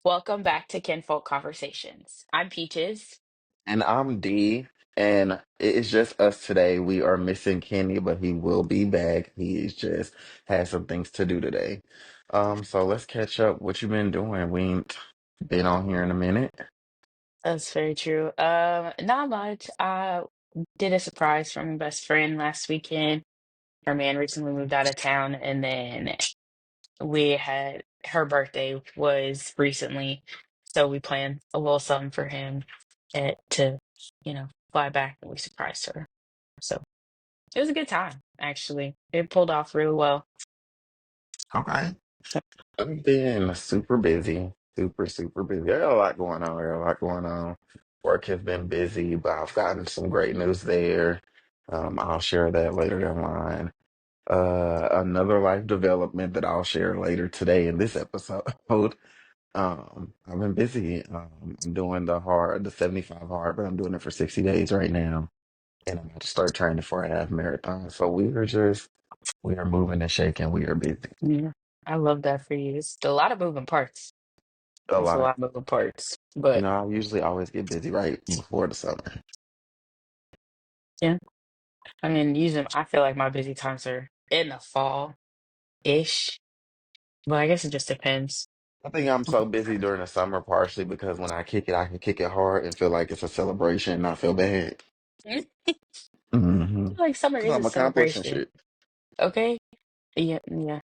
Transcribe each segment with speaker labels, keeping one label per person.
Speaker 1: Welcome back to Kinfolk Conversations. I'm Peaches.
Speaker 2: And I'm D, and it's just us today. We are missing Kenny, but he will be back. He's just had some things to do today. So let's catch up. What you been doing? We ain't been on here in a minute.
Speaker 1: That's very true. Not much. I did a surprise for my best friend last weekend. Her man recently moved out of town, and then we had her birthday was recently, so we planned a little something for him to, fly back, and we surprised her. So it was a good time, actually. It pulled off really well.
Speaker 2: Okay. I've been super busy, super busy. I got a lot going on. I got a lot going on. Work has been busy, but I've gotten some great news there. I'll share that later down the line. Another life development that I'll share later today in this episode. I've been busy. I'm doing the 75 hard, but I'm doing it for 60 days right now. And I'm about to start training for a half marathon. So we are moving and shaking. We are busy.
Speaker 1: Yeah. I love that for you. It's a lot of moving parts.
Speaker 2: A
Speaker 1: It's a
Speaker 2: lot.
Speaker 1: lot of moving parts,
Speaker 2: You
Speaker 1: but
Speaker 2: know, I usually always get busy right before the summer.
Speaker 1: yeah. I mean, using I feel like my busy times are in the fall-ish, but I guess it just depends.
Speaker 2: I think I'm so busy during the summer partially because when I kick it, I can kick it hard and feel like it's a celebration and not feel bad.
Speaker 1: I
Speaker 2: Mm-hmm.
Speaker 1: feel like summer
Speaker 2: Because
Speaker 1: is a
Speaker 2: I'm accomplishing
Speaker 1: celebration.
Speaker 2: shit.
Speaker 1: Okay? Yeah, yeah.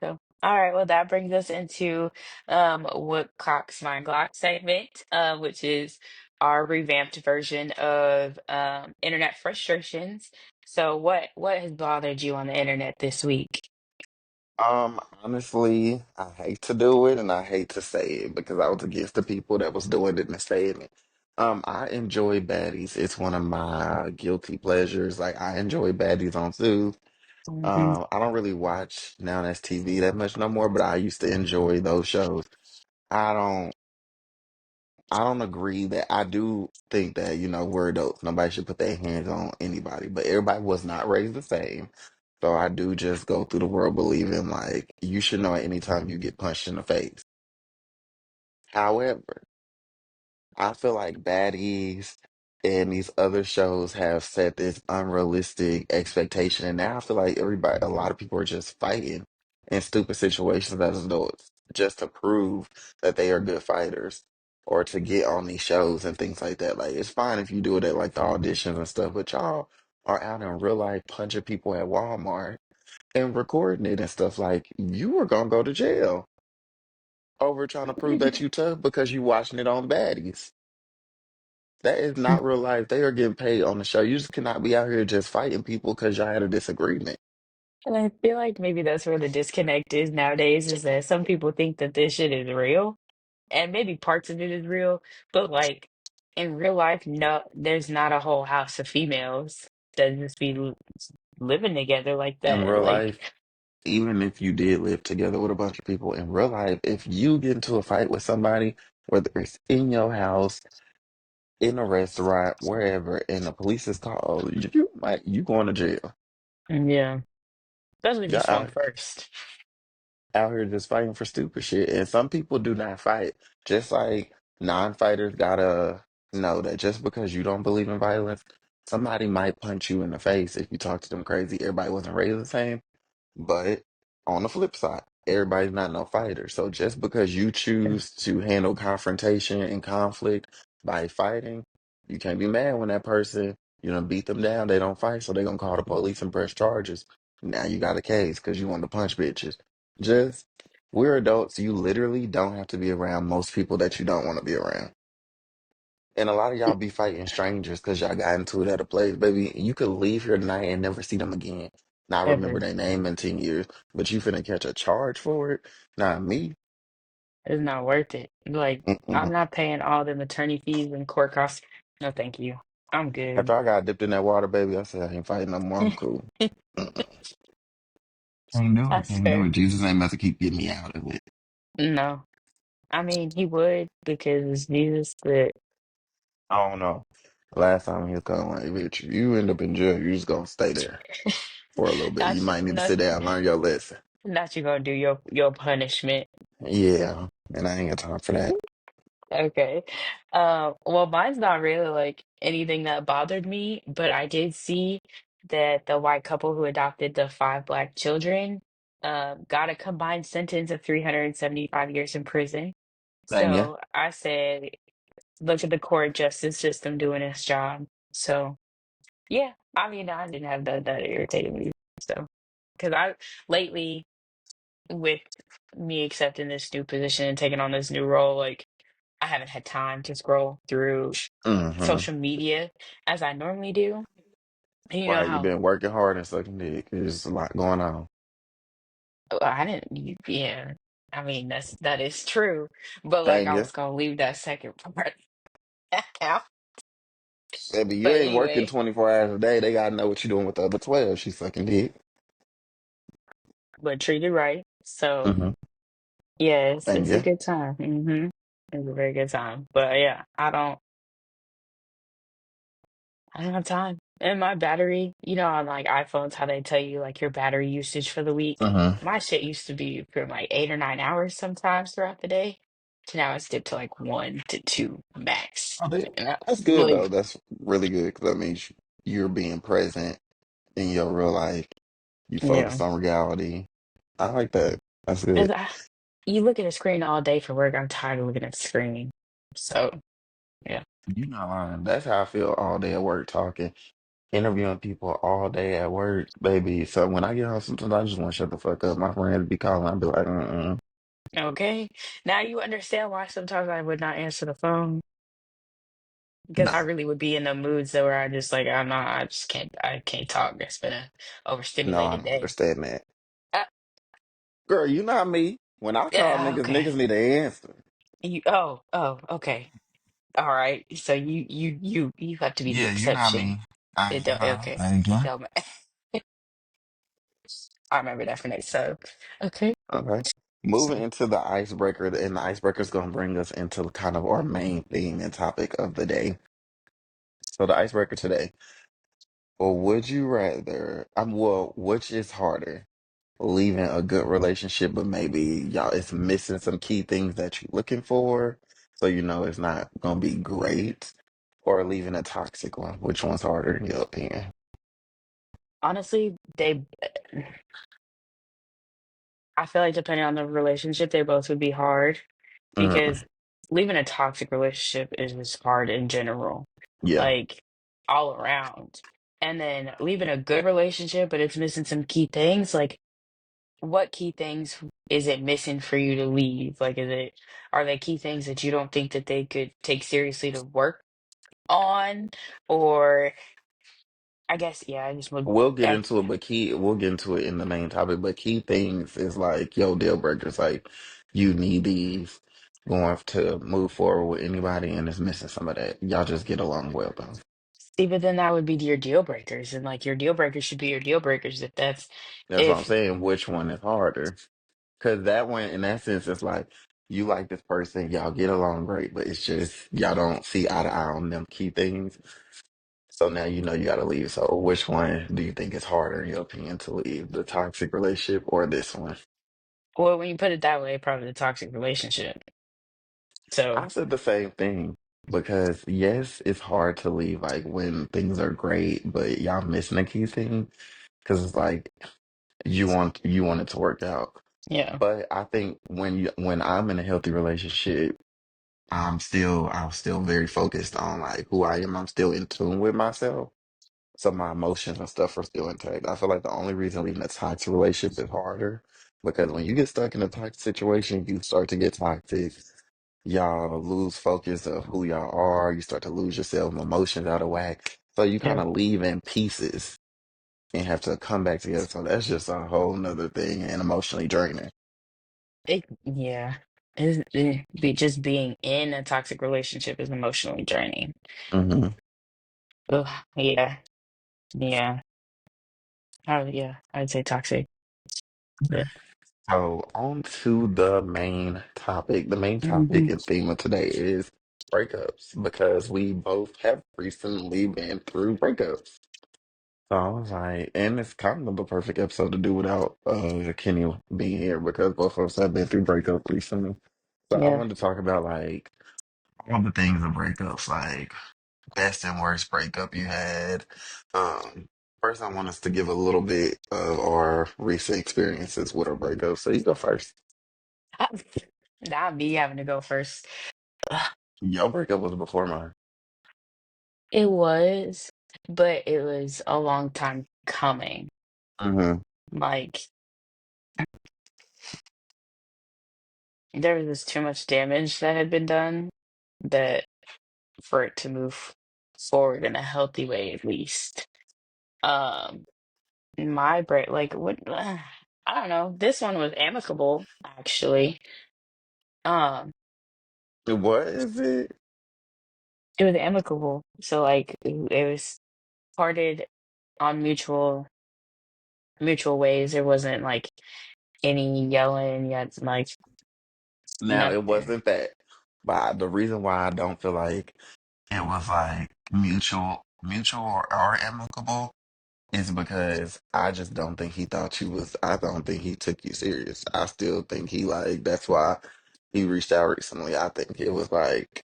Speaker 1: So, all right. Well, that brings us into what clocks my Glock segment, which is our revamped version of internet frustrations. So, what has bothered you on the internet this week?
Speaker 2: Honestly, I hate to do it and I hate to say it because I was against the people that was doing it and saying it. I enjoy baddies. It's one of my guilty pleasures. Like I enjoy baddies on Zoo.
Speaker 1: Hmm.
Speaker 2: I don't really watch Now That's TV that much no more, but I used to enjoy those shows. I don't I don't agree that I do think that, we're adults. Nobody should put their hands on anybody, but everybody was not raised the same. So I do just go through the world believing like you should know at any time you get punched in the face. However, I feel like baddies and these other shows have set this unrealistic expectation, and now I feel like a lot of people are just fighting in stupid situations as adults just to prove that they are good fighters or to get on these shows and things like that. Like it's fine if you do it at like the auditions and stuff, but y'all are out in real life punching people at Walmart and recording it and stuff. Like you were gonna go to jail over trying to prove that you tough because you watching it on baddies. That is not real life. They are getting paid on the show. You just cannot be out here just fighting people because y'all had a disagreement.
Speaker 1: And I feel like maybe that's where the disconnect is nowadays, is that some people think that this shit is real, and maybe parts of it is real, but like in real life, no, there's not a whole house of females that just be living together like
Speaker 2: In
Speaker 1: that.
Speaker 2: real
Speaker 1: Like,
Speaker 2: life, even if you did live together with a bunch of people in real life, if you get into a fight with somebody, whether it's in your house, in a restaurant, wherever, and the police is called, you going to jail.
Speaker 1: yeah, especially if you
Speaker 2: Y'all
Speaker 1: swung first.
Speaker 2: out here just fighting for stupid shit. And some people do not fight. Just like non-fighters gotta know that just because you don't believe in violence, somebody might punch you in the face if you talk to them crazy. Everybody wasn't raised the same. But on the flip side, everybody's not no fighter. So just because you choose to handle confrontation and conflict by fighting, you can't be mad when that person, beat them down. They don't fight, so they're gonna call the police and press charges. Now you got a case because you want to punch bitches. Just we're adults. You literally don't have to be around most people that you don't want to be around. And a lot of y'all be fighting strangers because y'all got into it at a place. Baby, you could leave here tonight and never see them again. Not remember
Speaker 1: Ever.
Speaker 2: their name in 10 years, but you finna catch a charge for it? Not me.
Speaker 1: It's not worth it. Like, I'm
Speaker 2: Mm-mm.
Speaker 1: not paying all them attorney fees and court costs. No, thank you. I'm good.
Speaker 2: After I got dipped in that water, baby, I said I ain't fighting no more. I'm cool. Mm-mm. Can't do it.
Speaker 1: That's
Speaker 2: Can't do
Speaker 1: fair.
Speaker 2: it. Jesus ain't about to keep getting me out of it.
Speaker 1: No, I mean he would because it's Jesus, but
Speaker 2: I don't know. Last time he was kind of like, bitch, you end up in jail, you just gonna stay there for a little bit. You
Speaker 1: not
Speaker 2: might need to
Speaker 1: not
Speaker 2: sit down, learn your lesson.
Speaker 1: not you gonna do your punishment.
Speaker 2: Yeah. and I ain't got time for that.
Speaker 1: Okay. Well, mine's not really like anything that bothered me, but I did see that the white couple who adopted the five black children got a combined sentence of 375 years in prison.
Speaker 2: Thank you.
Speaker 1: So I said, look at the court justice system doing its job. So yeah, I mean, I didn't have that irritated me. So because I lately with me accepting this new position and taking on this new role, like I haven't had time to scroll through
Speaker 2: Mm-hmm.
Speaker 1: social media as I normally do. And you know
Speaker 2: Right, you've
Speaker 1: how
Speaker 2: been working hard and sucking dick. There's a lot going on.
Speaker 1: I didn't, yeah. I mean, that is true, but like
Speaker 2: Thank
Speaker 1: I
Speaker 2: you.
Speaker 1: was gonna leave that second part out.
Speaker 2: Baby, you
Speaker 1: But
Speaker 2: ain't working
Speaker 1: anyway,
Speaker 2: 24 hours a day. They gotta know what you're doing with the other 12. She's sucking dick.
Speaker 1: but treated right. So
Speaker 2: Mm-hmm.
Speaker 1: yes,
Speaker 2: Thank
Speaker 1: it's a
Speaker 2: you.
Speaker 1: good time. It's a very good time. But yeah, I don't have time. And my battery, you know, on like iPhones, how they tell you like your battery usage for the week.
Speaker 2: Mm-hmm.
Speaker 1: My shit used to be from like 8 or 9 hours sometimes throughout the day. To now it's dipped to like 1 to 2 max.
Speaker 2: Oh,
Speaker 1: And I,
Speaker 2: that's good though.
Speaker 1: like,
Speaker 2: That's really good because that means you're being present in your real life. You
Speaker 1: yeah.
Speaker 2: focus on reality. I like that. That's
Speaker 1: As
Speaker 2: good.
Speaker 1: you look at a screen all day for work, I'm tired of looking at the screen. So, yeah.
Speaker 2: You're not lying. That's how I feel all day at work talking, interviewing people all day at work, baby. So when I get home, sometimes I just want to shut the fuck up. My friends be calling. I'll be like, mm-mm.
Speaker 1: Okay. Now you understand why sometimes I would not answer the phone because I
Speaker 2: No,
Speaker 1: really would be in the moods that where I just like I'm not I just I can't talk. It's been a
Speaker 2: no, I
Speaker 1: overstimulated
Speaker 2: don't
Speaker 1: day.
Speaker 2: understand that.
Speaker 1: Uh,
Speaker 2: Girl, you not me. When I call
Speaker 1: yeah,
Speaker 2: niggas,
Speaker 1: okay.
Speaker 2: niggas need an answer.
Speaker 1: Okay. All right. So you have to be the
Speaker 2: Yeah, you not
Speaker 1: exception.
Speaker 2: me.
Speaker 1: It don't okay.
Speaker 2: Thank
Speaker 1: It
Speaker 2: you.
Speaker 1: don't ma- I remember that for next time. Okay.
Speaker 2: Okay. Moving into the icebreaker, and the icebreaker is going to bring us into kind of our main theme and topic of the day. So the icebreaker today, or would you rather, well, which is harder? Leaving a good relationship, but maybe y'all it's missing some key things that you're looking for, so you know it's not gonna be great, or leaving a toxic one. Which one's harder in your opinion?
Speaker 1: Honestly, I feel like depending on the relationship, they both would be hard
Speaker 2: Mm,
Speaker 1: because leaving a toxic relationship is just hard in general,
Speaker 2: yeah.
Speaker 1: like all around. And then leaving a good relationship, but it's missing some key things. Like, what key things is it missing for you to leave? Like, are they key things that you don't think that they could take seriously to work on? Or I guess, yeah, I just would.
Speaker 2: We'll get
Speaker 1: I,
Speaker 2: into it, but we'll get into it in the main topic. But key things is like, yo, deal breakers. Like, you need these going to move forward with anybody, and it's missing some of that. Y'all just get along well, though.
Speaker 1: See, but then that would be your deal breakers, and like your deal breakers should be your deal breakers if that's
Speaker 2: That's what I'm
Speaker 1: if
Speaker 2: saying. Which one is harder? Because that one, in that sense, it's like you like this person, y'all get along great, but it's just y'all don't see eye to eye on them key things. So now you know you got to leave. So which one do you think is harder, in your opinion, to leave? The toxic relationship or this one?
Speaker 1: well, when you put it that way, probably the toxic relationship.
Speaker 2: I
Speaker 1: So
Speaker 2: said the same thing because yes, it's hard to leave like when things are great, but y'all missing a key thing because it's like you want it to work out.
Speaker 1: yeah,
Speaker 2: But I think when I'm in a healthy relationship, I'm still very focused on like who I am. I'm still in tune with myself. So my emotions and stuff are still intact. I feel like the only reason leaving a toxic relationship is harder because when you get stuck in a toxic situation, you start to get toxic. Y'all lose focus of who y'all are. You start to lose yourself, emotions out of whack. So you kind
Speaker 1: yeah,
Speaker 2: of leave in pieces and have to come back together. So that's just a whole nother thing and emotionally draining.
Speaker 1: yeah. Just being in a toxic relationship is emotionally draining.
Speaker 2: Hmm.
Speaker 1: Ugh, yeah, yeah. Yeah, I'd say toxic. But
Speaker 2: So on to the main topic. The main topic
Speaker 1: mhm.
Speaker 2: and theme of today is breakups because we both have recently been through breakups. So I was like, and it's kind of the perfect episode to do without Kenny being here because both of us have been through breakups recently. So I
Speaker 1: Yeah.
Speaker 2: wanted to talk about like all the things of breakups, like best and worst breakup you had. Um, First, I want us to give a little bit of our recent experiences with our breakups. So you go first.
Speaker 1: I, not me having to go first. Ugh,
Speaker 2: Your breakup was before mine.
Speaker 1: it was, but it was a long time coming.
Speaker 2: Hmm.
Speaker 1: Like, there was just too much damage that had been done that for it to move forward in a healthy way, at least. Um, my break, like, what, I don't know. This one was amicable, actually. Um,
Speaker 2: What is it?
Speaker 1: it was amicable. So, like, it was parted on mutual ways. There wasn't like any yelling yet, like
Speaker 2: Now, it
Speaker 1: nothing.
Speaker 2: wasn't that. But the reason why I don't feel like it was like mutual or amicable is because I just don't think he thought you was, I don't think he took you serious. I still think he like, that's why he reached out recently. I think it was like,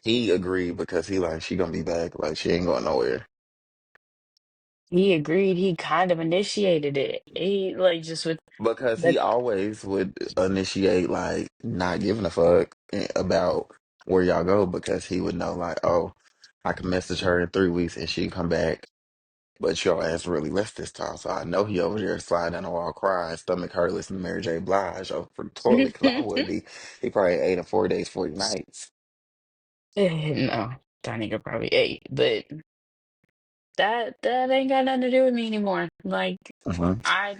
Speaker 2: he agreed because he like, she gonna be back. Like, she ain't going nowhere.
Speaker 1: He agreed. He kind of initiated it. He like just with
Speaker 2: Because
Speaker 1: the
Speaker 2: he always would initiate like not giving a fuck about where y'all go because he would know like, oh, I can message her in 3 weeks and she can come back. But your ass really left this time. So I know he over there sliding down the wall crying, stomach hurt, listening to Mary J. Blige over the toilet because I would be. He probably ate in 4 days, 40 nights.
Speaker 1: no, that nigga probably ate, but that ain't got nothing to do with me anymore. Like
Speaker 2: Hmm.
Speaker 1: I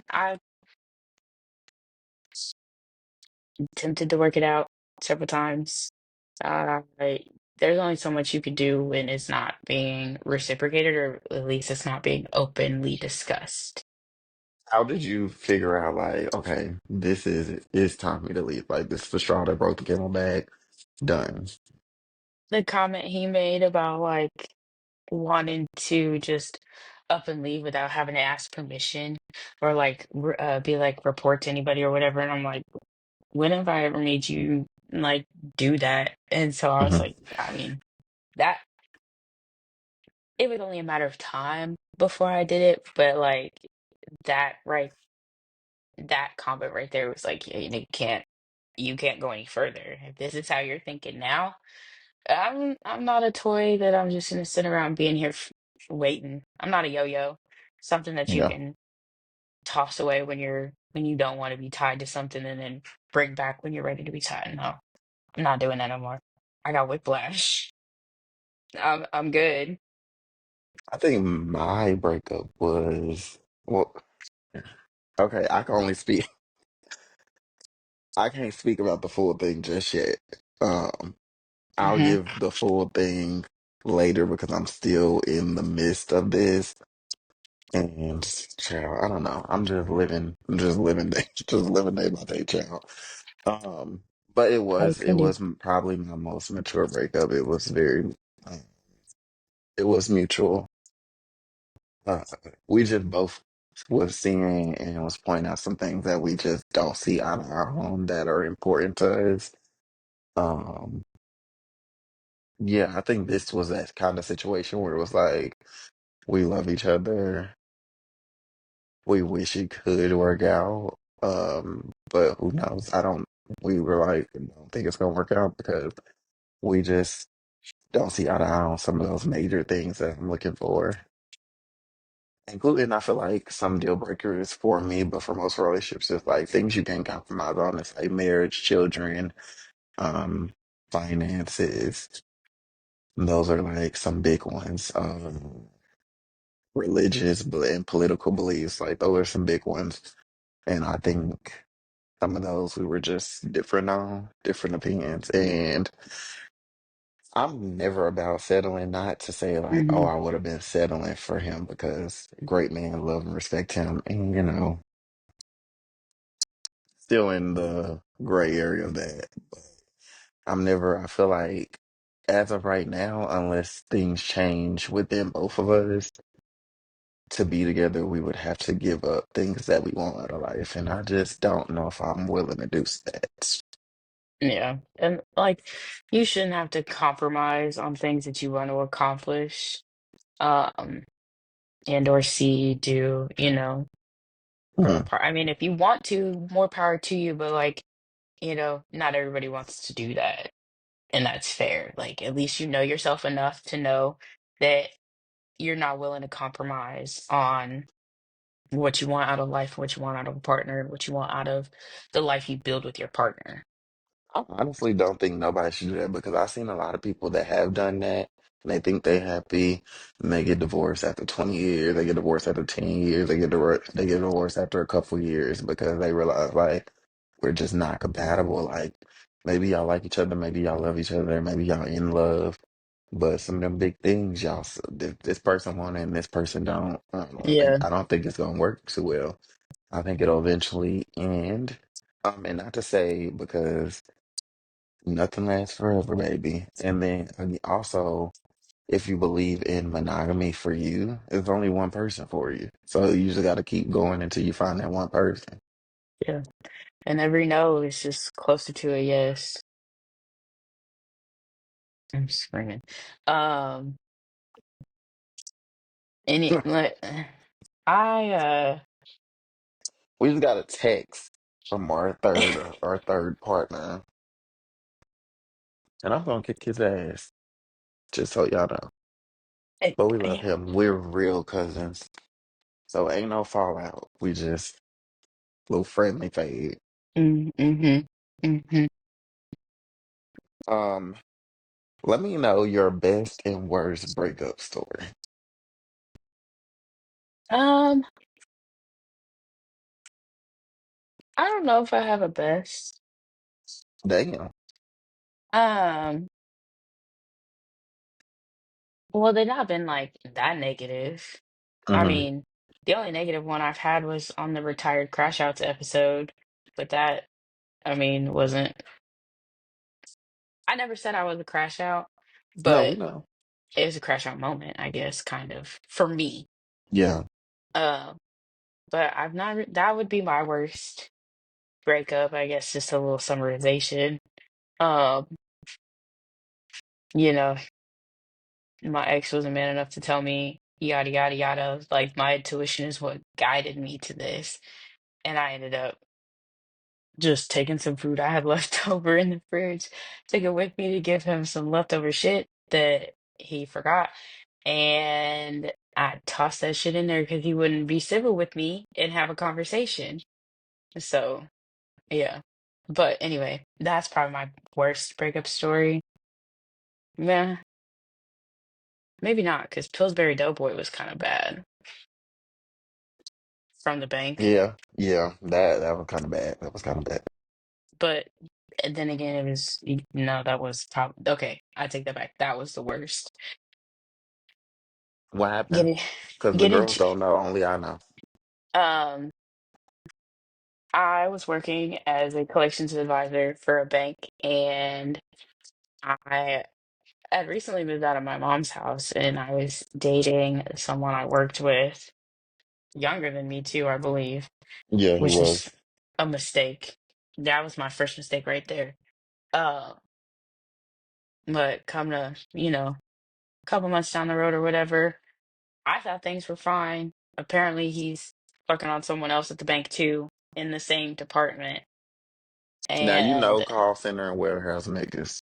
Speaker 1: attempted to work it out several times. There's only so much you could do when it's not being reciprocated, or at least it's not being openly discussed.
Speaker 2: How did you figure out like, okay, this is it's time for me to leave? Like this is the straw that broke the camel back. Done.
Speaker 1: The comment he made about like wanting to just up and leave without having to ask permission or like be like report to anybody or whatever, and I'm like, when have I ever made you like do that? And so I was
Speaker 2: Hmm.
Speaker 1: like, I mean, that it was only a matter of time before I did it, but like that right that comment right there was like, yeah, you can't go any further. If this is how you're thinking now, I'm not a toy that I'm just gonna sit around being here waiting. I'm not a yo-yo, something that you
Speaker 2: Yeah.
Speaker 1: can toss away when you don't want to be tied to something and then bring back when you're ready to be tied. No, I'm not doing that no more. I got whiplash. I'm good.
Speaker 2: I think my breakup was, well, okay, I can't speak about the full thing just yet. Um, I'll
Speaker 1: Hmm.
Speaker 2: give the full thing later because I'm still in the midst of this. And child, I don't know. I'm just living day, just living day by day, child. Um, but
Speaker 1: As
Speaker 2: it
Speaker 1: can do.
Speaker 2: was probably my most mature breakup. Uh, it was mutual. Uh, we just both was seeing and was pointing out some things that we just don't see out of our home that are important to us. Um, yeah, I think this was that kind of situation where it was like we love each other. We wish it could work out. But who knows? I don't We were like, I don't think it's gonna work out because we just don't see eye to eye on some of those major things that I'm looking for. Including, I feel like some deal breakers for me, but for most relationships, it's like things you can't compromise on. It's like marriage, children, um, finances. Those are like some big ones. Religious and political beliefs, like those are some big ones. And I think some of those we were just different on, different opinions. And I'm never about settling, not to say like, oh,
Speaker 1: Hmm.
Speaker 2: I would have been settling for him because great man, love and respect him. And, you know, still in the gray area of that. I feel like as of right now, unless things change within both of us to be together, we would have to give up things that we want out of life. And I just don't know if I'm willing to do that.
Speaker 1: Yeah. And like you shouldn't have to compromise on things that you want to accomplish. Um and or see do, for a
Speaker 2: Hmm.
Speaker 1: part. I mean, if you want to, more power to you, but like, not everybody wants to do that. And that's fair. Like at least you know yourself enough to know that you're not willing to compromise on what you want out of life, what you want out of a partner, what you want out of the life you build with your partner.
Speaker 2: I honestly don't think nobody should do that because I've seen a lot of people that have done that and they think they happy and they get divorced after 20 years, they get divorced after 10 years, they get divorced after a couple years because they realize like we're just not compatible. Like maybe y'all like each other, maybe y'all love each other, maybe y'all in love, but some of them big things this person want it and this person don't.
Speaker 1: Yeah.
Speaker 2: I don't think it's gonna work too well. I think it'll eventually end. And not to say because nothing lasts forever, baby. And then also, if you believe in monogamy for you, there's only one person for you. So you just got to keep going until you find that one person.
Speaker 1: Yeah. And every no is just closer to a yes. I'm screaming. Um, any like I
Speaker 2: We just got a text from our third partner, and I'm gonna kick his ass. Just so y'all know. But we love
Speaker 1: yeah.
Speaker 2: him. We're real cousins, so ain't no fallout. We just little friendly fade.
Speaker 1: Mm-hmm. Mm-hmm.
Speaker 2: Um, let me know your best and worst breakup story.
Speaker 1: Um, I don't know if I have a best.
Speaker 2: Damn.
Speaker 1: Um, well, they've not been like that negative. I
Speaker 2: Hmm.
Speaker 1: mean, the only negative one I've had was on the retired crash outs episode, but that, I mean, wasn't, I never said I was a crash out,
Speaker 2: No, we
Speaker 1: but
Speaker 2: know.
Speaker 1: it was a crash out moment, I guess, kind of for me.
Speaker 2: Yeah.
Speaker 1: Uh, but I've not, that would be my worst breakup, I guess, just a little summarization. Um, you know, my ex wasn't man enough to tell me yada yada yada. Like my intuition is what guided me to this, and I ended up just taking some food I had left over in the fridge, took it with me to give him some leftover shit that he forgot, and I tossed that shit in there because he wouldn't be civil with me and have a conversation. So yeah, but anyway, that's probably my worst breakup story. Meh, maybe not because Pillsbury Doughboy was kind of bad from the bank.
Speaker 2: Yeah. Yeah. That was kind of bad. That was kind of bad.
Speaker 1: But then again, it was no, that was top. Okay, I take that back. That was the worst.
Speaker 2: What happened?
Speaker 1: Getting,
Speaker 2: Because the
Speaker 1: getting.
Speaker 2: girls don't know. Only I know.
Speaker 1: Um, I was working as a collections advisor for a bank, and I had recently moved out of my mom's house, and I was dating someone I worked with, younger than me too, I believe,
Speaker 2: Yeah, he
Speaker 1: which was
Speaker 2: was.
Speaker 1: a mistake. That was my first mistake right there. Uh, but come to, a couple months down the road or whatever, I thought things were fine. Apparently, he's fucking on someone else at the bank too, in the same department.
Speaker 2: Now you know
Speaker 1: And
Speaker 2: call center and warehouse niggas.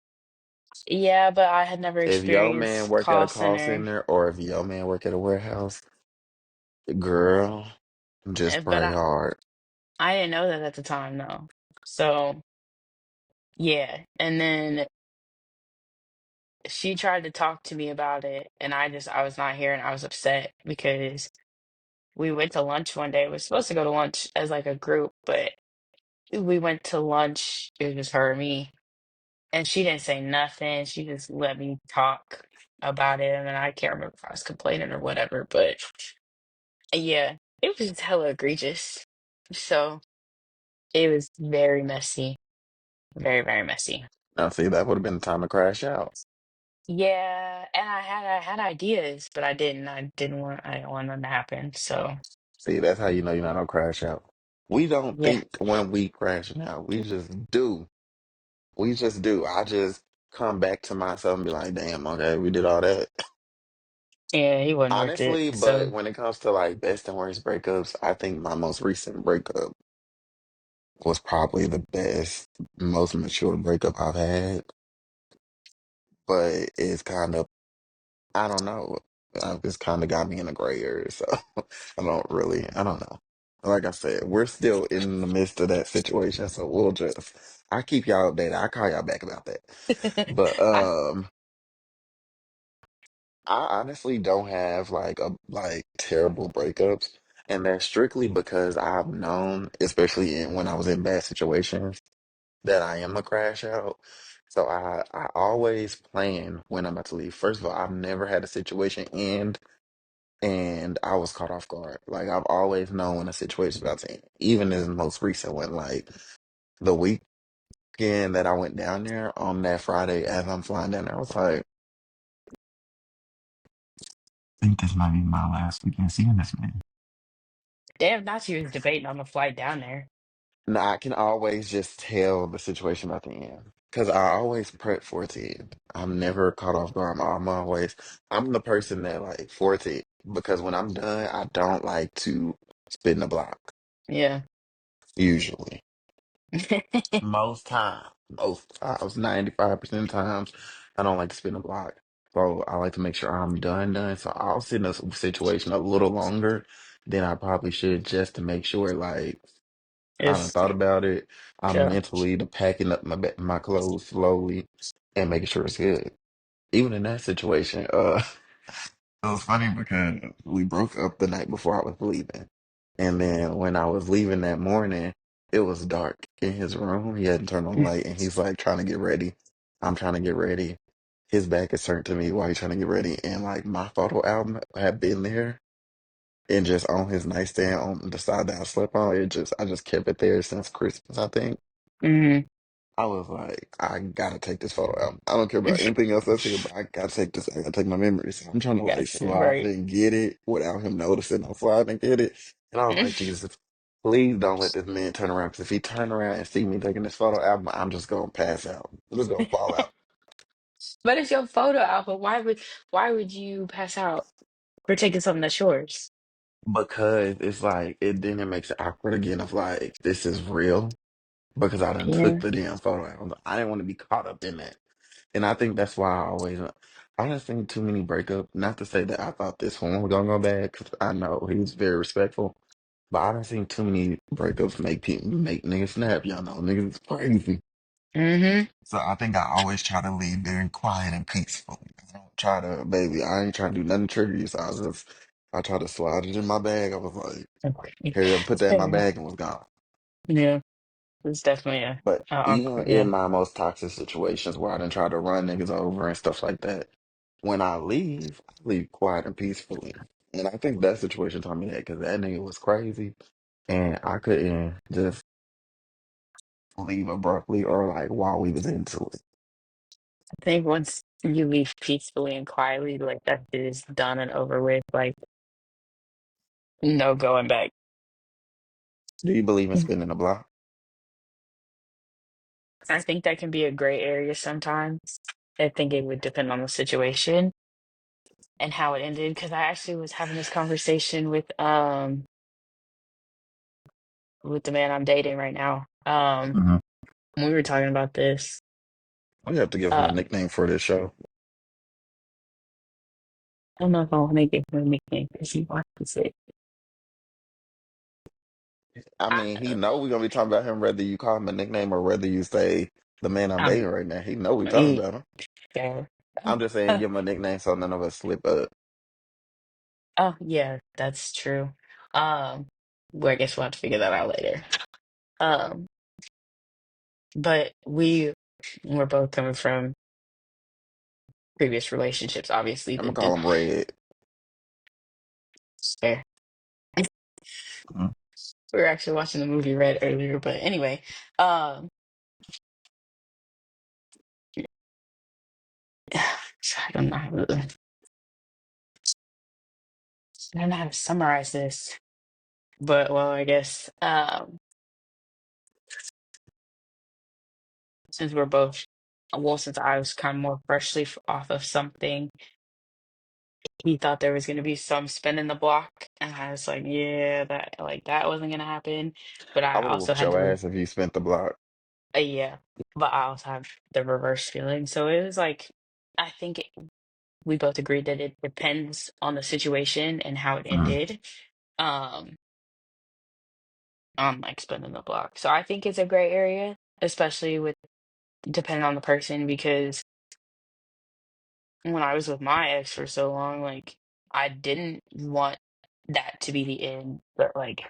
Speaker 1: yeah, but I had never
Speaker 2: If your man
Speaker 1: experienced
Speaker 2: work at a
Speaker 1: call
Speaker 2: call
Speaker 1: center.
Speaker 2: center or if your man work at a warehouse, girl, just
Speaker 1: But
Speaker 2: pray hard.
Speaker 1: I didn't know that at the time though. So yeah, and then she tried to talk to me about it, and I was not here, and I was upset because we went to lunch one day. We were supposed to go to lunch as like a group, but we went to lunch. It was just her and me. And she didn't say nothing. She just let me talk about it. And I can't remember if I was complaining or whatever. But yeah, it was just hella egregious. So it was very messy. Very, very messy.
Speaker 2: Now see, that would have been the time to crash out.
Speaker 1: Yeah, and I had ideas, but I didn't want them to happen. So
Speaker 2: See, that's how you know you're not gonna crash out. We don't
Speaker 1: yeah.
Speaker 2: think when we crashing out. We just do. We just do. I just come back to myself and be like, damn, okay, we did all that.
Speaker 1: Yeah, he wasn't worth it.
Speaker 2: Honestly, but
Speaker 1: So
Speaker 2: when it comes to like best and worst breakups, I think my most recent breakup was probably the best, most mature breakup I've had. But it's kind of, I don't know. It's kind of got me in a gray area. So I don't know. Like I said, we're still in the midst of that situation. So I keep y'all updated. I'll call y'all back about that. But,
Speaker 1: I
Speaker 2: I honestly don't have like terrible breakups, and that's strictly because I've known, especially when I was in bad situations, that I am a crash out. So I always plan when I'm about to leave. First of all, I've never had a situation end and I was caught off guard. Like I've always known when a situation's about to end. Even in the most recent one, like the weekend that I went down there on that Friday as I'm flying down there, I was like, I think this might be my last weekend seeing this man.
Speaker 1: damn Nazi was debating on the flight down there.
Speaker 2: No, I can always just tell the situation about the end because I always prep for it to end. I'm never caught off guard. I'm the person that like for it to because when I'm done, I don't like to spin the block
Speaker 1: Yeah.
Speaker 2: usually. Most times, 95% of times, I don't like to spin the block. So I like to make sure I'm done. So I'll sit in a situation a little longer than I probably should just to make sure like I done
Speaker 1: It's
Speaker 2: thought about it. I'm
Speaker 1: yeah.
Speaker 2: mentally packing up my clothes slowly and making sure it's good. Even in that situation, it was funny because we broke up the night before I was leaving. And then when I was leaving that morning, it was dark in his room. He hadn't turned on the light and he's like trying to get ready. I'm trying to get ready. His back is turned to me while he's trying to get ready. And like my photo album had been there and just on his nightstand on the side that I slept on. I just kept it there since Christmas, I think.
Speaker 1: Hmm.
Speaker 2: I was like, I gotta take this photo out. I don't care about anything else that's here, but I gotta take this. I gotta take my memories. So I'm trying to like
Speaker 1: Yes,
Speaker 2: slide
Speaker 1: right.
Speaker 2: and get it without him noticing. I'm sliding and get it, and I was like, Jesus, please don't let this man turn around. Because if he turn around and see me taking this photo album, I'm just gonna pass out. I'm just gonna fall out
Speaker 1: But it's your photo album. Why would you pass out for taking something that's yours?
Speaker 2: because it's like then it makes it awkward again. Of like, this is real because I done took
Speaker 1: Yeah.
Speaker 2: the damn photo album. I didn't want to be caught up in that. And I think that's why I just think too many breakups. Not to say that I thought this one was gonna go bad, because I know he was very respectful. But I done seen too many breakups make niggas snap. Y'all know niggas is crazy.
Speaker 1: Hmm.
Speaker 2: So I think I always try to leave very quiet and peaceful. I don't try to, baby. I ain't trying to do nothing tricky. So I try to slide it in my bag. I was like, here, I put that in
Speaker 1: Fair
Speaker 2: my
Speaker 1: enough.
Speaker 2: bag and was gone.
Speaker 1: Yeah, it's definitely
Speaker 2: But
Speaker 1: a
Speaker 2: even
Speaker 1: awkward.
Speaker 2: in
Speaker 1: Yeah.
Speaker 2: my most toxic situations where I done tried to run niggas over and stuff like that, when I leave quiet and peacefully. And I think that situation taught me that because that nigga was crazy and I couldn't just leave abruptly or like while we was into it.
Speaker 1: I think once you leave peacefully and quietly, like that is done and over with. Like no going back.
Speaker 2: Do you believe in spinning the block?
Speaker 1: I think that can be a gray area sometimes. I think it would depend on the situation and how it ended. Because I actually was having this conversation with the man I'm dating right now.
Speaker 2: Hmm.
Speaker 1: We were talking about this.
Speaker 2: We have to give him a
Speaker 1: Uh,
Speaker 2: nickname for this show.
Speaker 1: I don't know if I want to give him a nickname because he wants it.
Speaker 2: I
Speaker 1: I,
Speaker 2: mean, he know we gonna be talking about him whether you call him a nickname or whether you say the man I'm
Speaker 1: I'm,
Speaker 2: dating right now. He know we talking
Speaker 1: he,
Speaker 2: about him.
Speaker 1: yeah.
Speaker 2: I'm just saying give him a nickname so none of us slip up.
Speaker 1: Oh, yeah, that's true. Um, well, I guess we'll have to figure that out later. Um, but we're both coming from previous relationships, obviously,
Speaker 2: I'm gonna
Speaker 1: that
Speaker 2: call
Speaker 1: didn't
Speaker 2: him Red.
Speaker 1: share.
Speaker 2: Mhm.
Speaker 1: We were actually watching the movie Red earlier, but anyway, um, I don't know I don't know how to summarize this, but well, I guess since we're both, well, since I was kind of more freshly off of something, he thought there was going to be some spin in the block, and I was like, yeah, that like that wasn't going to happen. But
Speaker 2: I
Speaker 1: I
Speaker 2: would have
Speaker 1: also
Speaker 2: whooped
Speaker 1: had
Speaker 2: your
Speaker 1: the
Speaker 2: ass if you spent the block.
Speaker 1: yeah, but I also have the reverse feeling. So it was like, I think we both agreed that it depends on the situation and how it
Speaker 2: Mm.
Speaker 1: ended. Um, on like spinning the block. So I think it's a gray area, especially with depending on the person, because when I was with my ex for so long, like I didn't want that to be the end, but like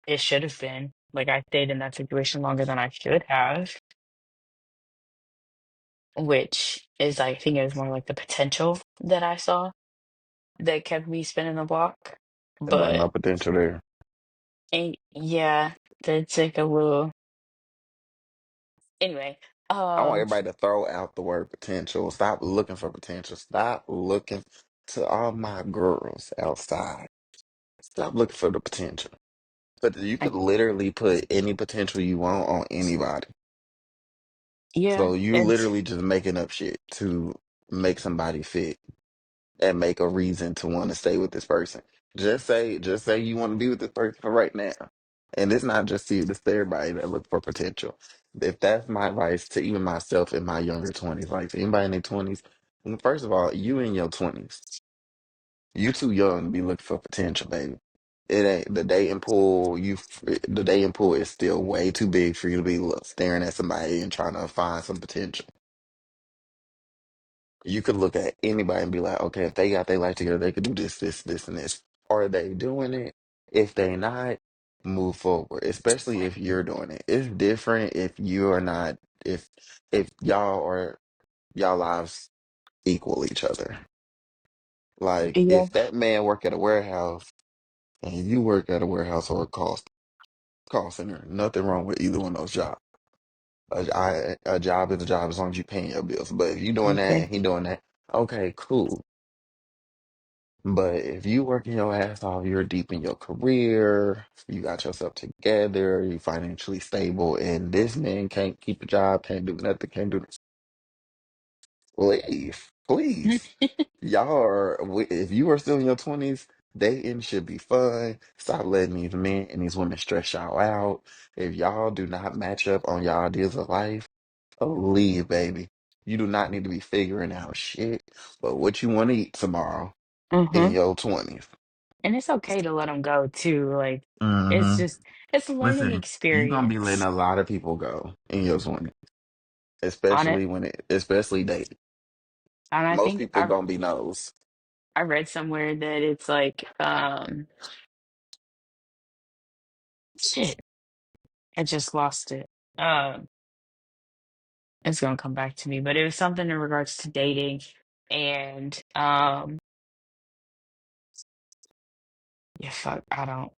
Speaker 1: it should have been. Like I stayed in that situation longer than I should have, which is I think it was more like the potential that I saw that kept me spinning the block.
Speaker 2: There wasn't
Speaker 1: But
Speaker 2: no potential there.
Speaker 1: yeah, that's like a little anyway.
Speaker 2: I want
Speaker 1: Um,
Speaker 2: everybody to throw out the word potential. Stop looking for potential. Stop looking to all my girls outside. Stop looking for the potential. But you
Speaker 1: I,
Speaker 2: could literally put any potential you want on anybody.
Speaker 1: yeah,
Speaker 2: So you
Speaker 1: it's
Speaker 2: literally just making up shit to make somebody fit and make a reason to want to stay with this person. Just say you want to be with this person for right now. And it's not just you, it's to everybody that look for potential. If that's my advice to even myself in my younger 20s, like to anybody in their 20s, first of all, you in your 20s. You too young to be looking for potential, baby. It ain't the dating pool. The dating pool is still way too big for you to be staring at somebody and trying to find some potential. You could look at anybody and be like, okay, if they got their life together, they could do this, this, this, and this. Are they doing it? If they not, move forward. Especially if you're doing it. It's different if you are not. If y'all lives equal each other. Like
Speaker 1: yeah.
Speaker 2: if that man work at a warehouse and you work at a warehouse or a call center, nothing wrong with either one of those jobs. A job is a job as long as you paying your bills. But if you doing that
Speaker 1: Okay.
Speaker 2: and he doing that, okay, cool. But if you working your ass off, you're deep in your career, you got yourself together, you financially stable, and this man can't keep a job, can't do nothing, can't do this. Leave, please. If you are still in your 20s, dating should be fun. Stop letting these men and these women stress y'all out. If y'all do not match up on y'all ideas of life, oh, leave, baby. You do not need to be figuring out shit, but what you want to eat tomorrow in
Speaker 1: Mm-hmm.
Speaker 2: your 20s.
Speaker 1: And it's okay to let them go too. Like it's
Speaker 2: Hmm.
Speaker 1: just it's a learning
Speaker 2: Listen, you're gonna be letting
Speaker 1: experience.
Speaker 2: a lot of people go in your 20s,
Speaker 1: On it.
Speaker 2: especially dating.
Speaker 1: And I
Speaker 2: Most
Speaker 1: think
Speaker 2: people gonna be no's.
Speaker 1: I read somewhere that it's like shit, I just lost it. Um it's gonna come back to me, but it was something in regards to dating and yeah, fuck, I don't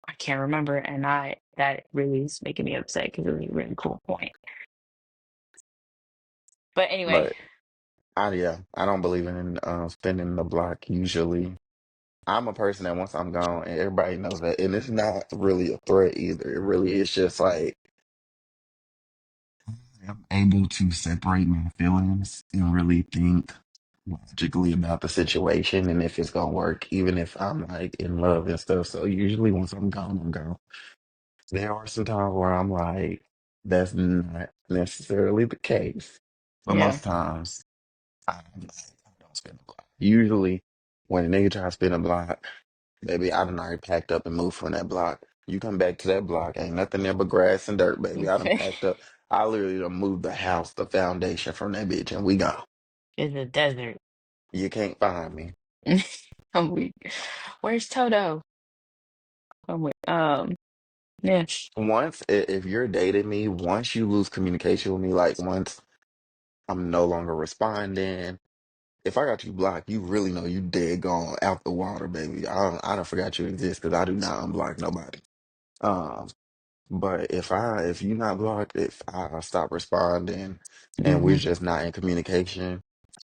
Speaker 1: I can't remember and I that really is making me upset because it was a really cool point. But anyway,
Speaker 2: But I don't believe in spending the block usually. I'm a person that once I'm gone, and everybody knows that, and it's not really a threat either. It really is just like I'm able to separate my feelings and really think logically about the situation and if it's gonna work, even if I'm like in love and stuff. So usually once I'm gone, I'm gone. There are some times where I'm like, that's not necessarily the case. But
Speaker 1: yeah.
Speaker 2: most times, I don't spin a block. Usually, when a nigga try to spin a block, baby, I done already packed up and moved from that block. You come back to that block, ain't nothing there but grass and dirt, baby. I done
Speaker 1: Okay.
Speaker 2: packed up. I literally done moved the house, the foundation from that bitch, and we gone.
Speaker 1: It's a desert.
Speaker 2: You can't find me.
Speaker 1: I'm weak. Where's Toto? I'm weak. Yeah.
Speaker 2: If you're dating me, once you lose communication with me, like once I'm no longer responding, if I got you blocked, you really know you dead gone out the water, baby. I don't forgot you exist because I do not unblock nobody. Um, but if you not blocked, if I stop responding and we're
Speaker 1: Hmm.
Speaker 2: just not in communication,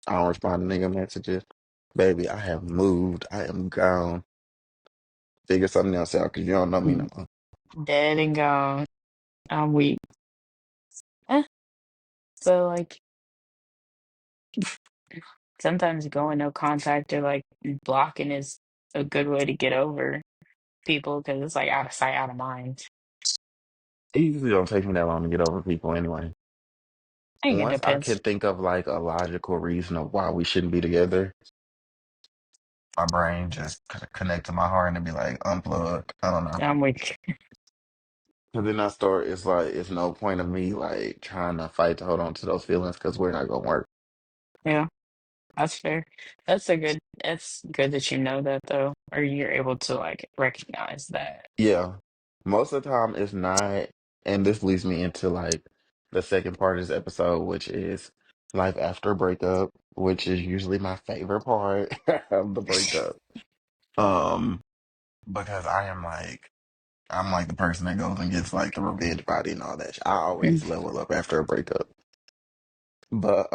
Speaker 2: I don't respond to nigga messages, baby. I have moved. I am gone. Figure something else out because you don't know me no more.
Speaker 1: Dead and gone. I'm weak. So like sometimes going no contact or like blocking is a good way to get over people because it's like out of sight, out of mind.
Speaker 2: It usually don't take me that long to get over people anyway.
Speaker 1: I think it
Speaker 2: Once I can
Speaker 1: depends.
Speaker 2: think of like a logical reason of why we shouldn't be together, my brain just connect to my heart and be like, unplug. I don't know.
Speaker 1: I'm with you.
Speaker 2: Because then I start, it's like, it's no point of me like trying to fight to hold on to those feelings because we're not going to work.
Speaker 1: Yeah, that's fair. That's good that you know that though, or you're able to like recognize that.
Speaker 2: Yeah. Most of the time, it's not. And this leads me into like the second part of this episode, which is life after a breakup, which is usually my favorite part of the breakup. Um, because I'm like the person that goes and gets like the revenge body and all that. I always
Speaker 1: Mm.
Speaker 2: level up after a breakup. But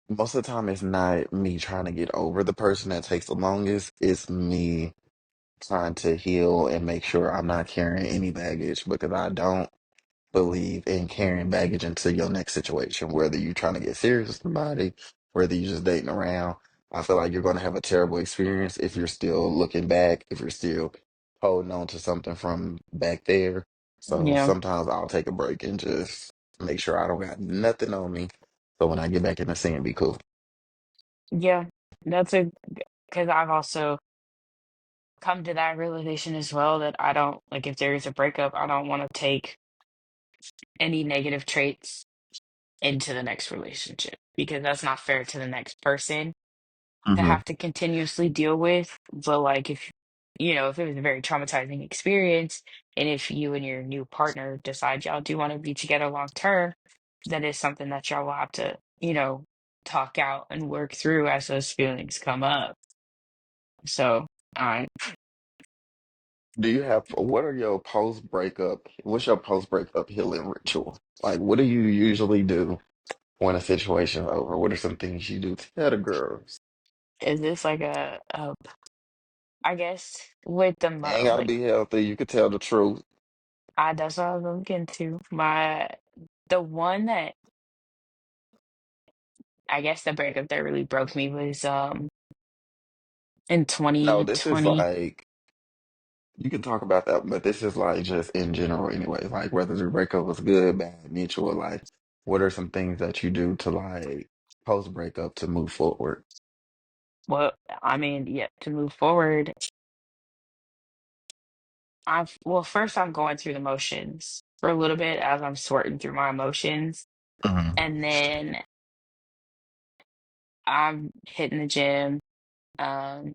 Speaker 2: most of the time it's not me trying to get over the person that takes the longest. It's me trying to heal and make sure I'm not carrying any baggage because I don't believe in carrying baggage into your next situation, whether you're trying to get serious with somebody, whether you're just dating around. I feel like you're going to have a terrible experience if you're still looking back, if you're still holding on to something from back there. So
Speaker 1: Yeah,
Speaker 2: sometimes I'll take a break and just make sure I don't got nothing on me. So when I get back in the scene, be cool.
Speaker 1: yeah, that's a because I've also come to that realization as well that I don't like if there is a breakup, I don't want to take any negative traits into the next relationship because that's not fair to the next person to
Speaker 2: Hmm.
Speaker 1: have to continuously deal with. But like if if it was a very traumatizing experience and if you and your new partner decide y'all do want to be together long term, that is something that y'all will have to, talk out and work through as those feelings come up. So I
Speaker 2: Do you have, what are your post breakup, what's your post breakup healing ritual? Like, what do you usually do when a situation's over? What are some things you do? Tell the girls.
Speaker 1: is this like I guess with the
Speaker 2: Ain't gotta
Speaker 1: like
Speaker 2: be healthy. You could tell the truth.
Speaker 1: I that's what I was looking to. The one that I guess the breakup that really broke me was in
Speaker 2: No, this is
Speaker 1: 2020.
Speaker 2: like, you can talk about that, but this is like just in general anyway. Like, whether the breakup was good, bad, mutual, like, what are some things that you do to like post breakup to move forward?
Speaker 1: Well, I mean, yeah, to move forward, first I'm going through the motions for a little bit as I'm sorting through my emotions,
Speaker 2: Hmm.
Speaker 1: and then I'm hitting the gym,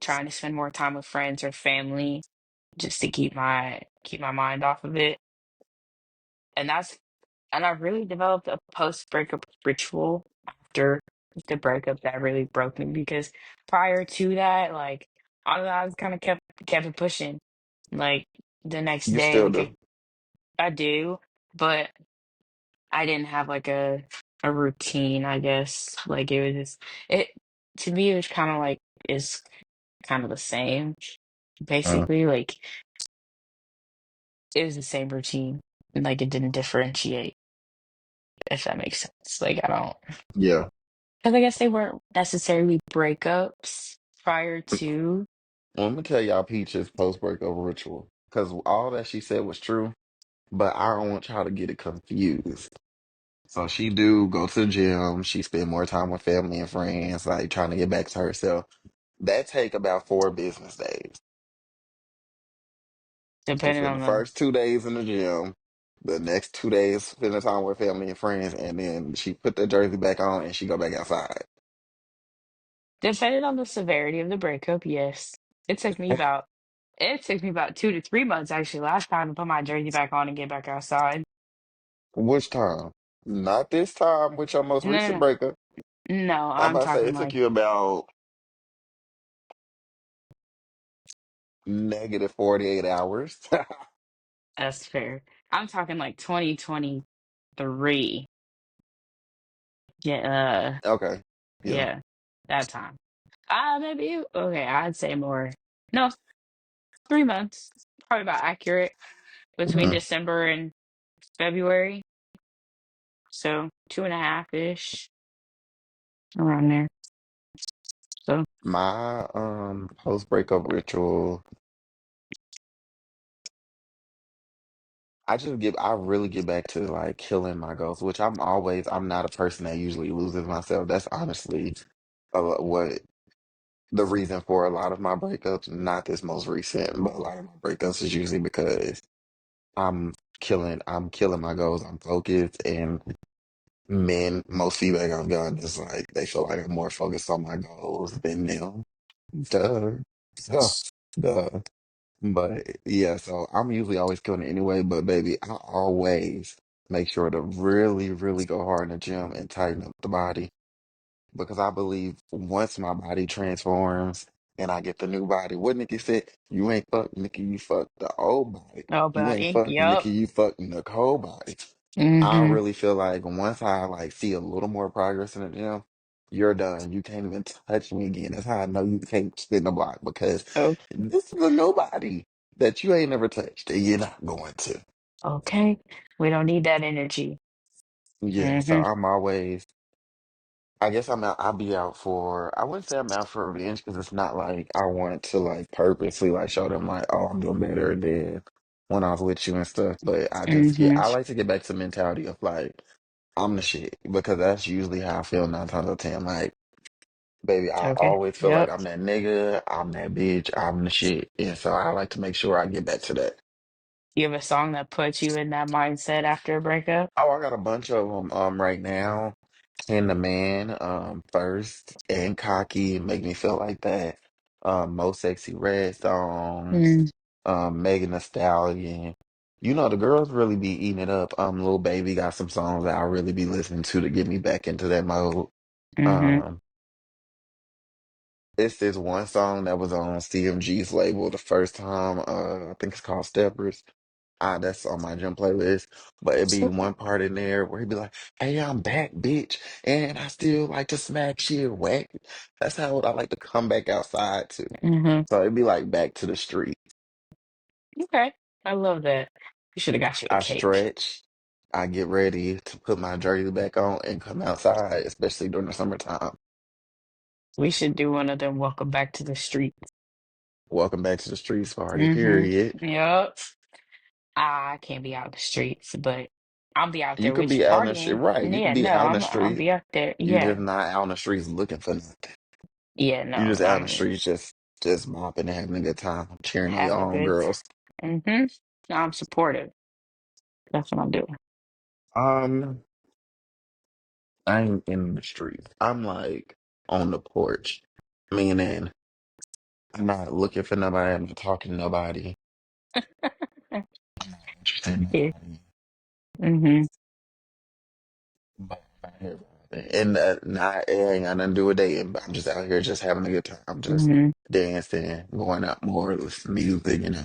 Speaker 1: trying to spend more time with friends or family just to keep my mind off of it. And I've really developed a post breakup ritual after the breakup that really broke me because prior to that, like I was kind of kept it pushing. Like the next
Speaker 2: You
Speaker 1: day,
Speaker 2: still
Speaker 1: like
Speaker 2: do.
Speaker 1: I do, but I didn't have like a routine, I guess. Like it was just it to me it was kind of like is kind of the same.
Speaker 2: Uh,
Speaker 1: Basically, like it was the same routine. And like it didn't differentiate, if that makes sense. Like I don't
Speaker 2: yeah.
Speaker 1: because I guess they weren't necessarily breakups prior to.
Speaker 2: Well, let me tell y'all Peach's post breakup ritual because all that she said was true, but I don't want y'all to get it confused. So she do go to the gym. She spend more time with family and friends, like trying to get back to herself. That take about 4 business days. She
Speaker 1: Depending
Speaker 2: spend the
Speaker 1: on the
Speaker 2: first 2 days in the gym, the next 2 days spending time with family and friends, and then she put the jersey back on and she go back outside.
Speaker 1: depending on the severity of the breakup, yes. It took me about it took me about 2 to 3 months actually last time to put my jersey back on and get back outside.
Speaker 2: Which time? Not this time with your most
Speaker 1: No,
Speaker 2: recent
Speaker 1: no,
Speaker 2: breakup.
Speaker 1: no. No,
Speaker 2: I'm
Speaker 1: I'm
Speaker 2: about to say
Speaker 1: talking
Speaker 2: it took
Speaker 1: like
Speaker 2: you about negative 48 hours.
Speaker 1: that's fair. I'm talking like 2023. Yeah,
Speaker 2: Okay. Yeah.
Speaker 1: yeah, that time. Maybe okay. I'd say more. No, 3 months. Probably about accurate between
Speaker 2: Mhm.
Speaker 1: December and February. So 2.5-ish around there. So
Speaker 2: My post breakup ritual, I really get back to like killing my goals, which I'm not a person that usually loses myself. That's honestly what the reason for a lot of my breakups, not this most recent, but a lot of my breakups is usually because I'm I'm killing my goals. I'm focused, and most feedback I've gotten is like they feel like I'm more focused on my goals than them. Duh. Duh. Duh. But yeah, so I'm usually always killing it anyway, but baby, I always make sure to really, really go hard in the gym and tighten up the body because I believe once my body transforms and I get the new body, what Nikki said, you ain't fucked Nikki, you fucked the old body.
Speaker 1: oh,
Speaker 2: You ain't
Speaker 1: buddy.
Speaker 2: fucked
Speaker 1: Yup.
Speaker 2: Nikki, you fucked the whole body. I
Speaker 1: Mm-hmm.
Speaker 2: really feel like once I like see a little more progress in the gym, you're done. You can't even touch me again. That's how I know you can't spin the block because
Speaker 1: Oh,
Speaker 2: this is a nobody that you ain't never touched and you're not going to.
Speaker 1: okay. We don't need that energy.
Speaker 2: Yeah, so
Speaker 1: Mm-hmm.
Speaker 2: I'm always I guess I'll be out for I wouldn't say I'm out for revenge because it's not like I want to like purposely like show them like, oh, I'm doing better than when I was with you and stuff. But
Speaker 1: Mm-hmm.
Speaker 2: I like to get back to the mentality of like I'm the shit because that's usually how I feel 9 times out of 10. Like, baby, I
Speaker 1: Okay.
Speaker 2: always feel like
Speaker 1: Yep.
Speaker 2: I'm that nigga, I'm that bitch, I'm the shit. And so I like to make sure I get back to that.
Speaker 1: You have a song that puts you in that mindset after a breakup?
Speaker 2: Oh, I got a bunch of them right now. Can the Man first and Cocky make me feel like that. Most Sexy Red songs,
Speaker 1: Mm.
Speaker 2: Megan Thee Stallion. You know the girls really be eating it up. Lil Baby got some songs that I really be listening to get me back into that mode.
Speaker 1: Mm-hmm.
Speaker 2: Um, it's this one song that was on CMG's label the first time. I think it's called Steppers. That's on my gym playlist. But it'd be one part in there where he'd be like, "Hey, I'm back, bitch, and I still like to smack shit whack." That's how I like to come back outside to.
Speaker 1: Mm-hmm.
Speaker 2: So it'd be like back to the street.
Speaker 1: Okay. I love that. You should have got you a
Speaker 2: I
Speaker 1: cake.
Speaker 2: stretch. I get ready to put my jersey back on and come outside, especially during the summertime.
Speaker 1: We should do one of them welcome back to the street.
Speaker 2: Welcome back to the streets party, period.
Speaker 1: Mm-hmm. Yep. I can't be out in the streets, but I'll be out
Speaker 2: You
Speaker 1: there
Speaker 2: could
Speaker 1: with you
Speaker 2: be out in the street,
Speaker 1: partying.
Speaker 2: right? You could
Speaker 1: Yeah,
Speaker 2: be
Speaker 1: no,
Speaker 2: out in the
Speaker 1: I'll
Speaker 2: street.
Speaker 1: be out there.
Speaker 2: You
Speaker 1: Yeah.
Speaker 2: just not out in the streets looking for nothing.
Speaker 1: Yeah,
Speaker 2: You
Speaker 1: no,
Speaker 2: just out in the
Speaker 1: I'm
Speaker 2: streets just mopping and having a good time, cheering on your
Speaker 1: having a
Speaker 2: own
Speaker 1: good
Speaker 2: girls.
Speaker 1: mm-hmm. No, I'm supportive. That's what I'm doing.
Speaker 2: Um, I ain't in the streets. I'm like on the porch, meaning I'm not looking for nobody. I'm not talking to nobody. I'm not interested in
Speaker 1: Yeah.
Speaker 2: nobody.
Speaker 1: Mm-hmm.
Speaker 2: But I'm out here vibing. And not it ain't got nothing to do with dating. But I'm just out here just having a good time. I'm just
Speaker 1: Mm-hmm.
Speaker 2: dancing, going out more, listening to music.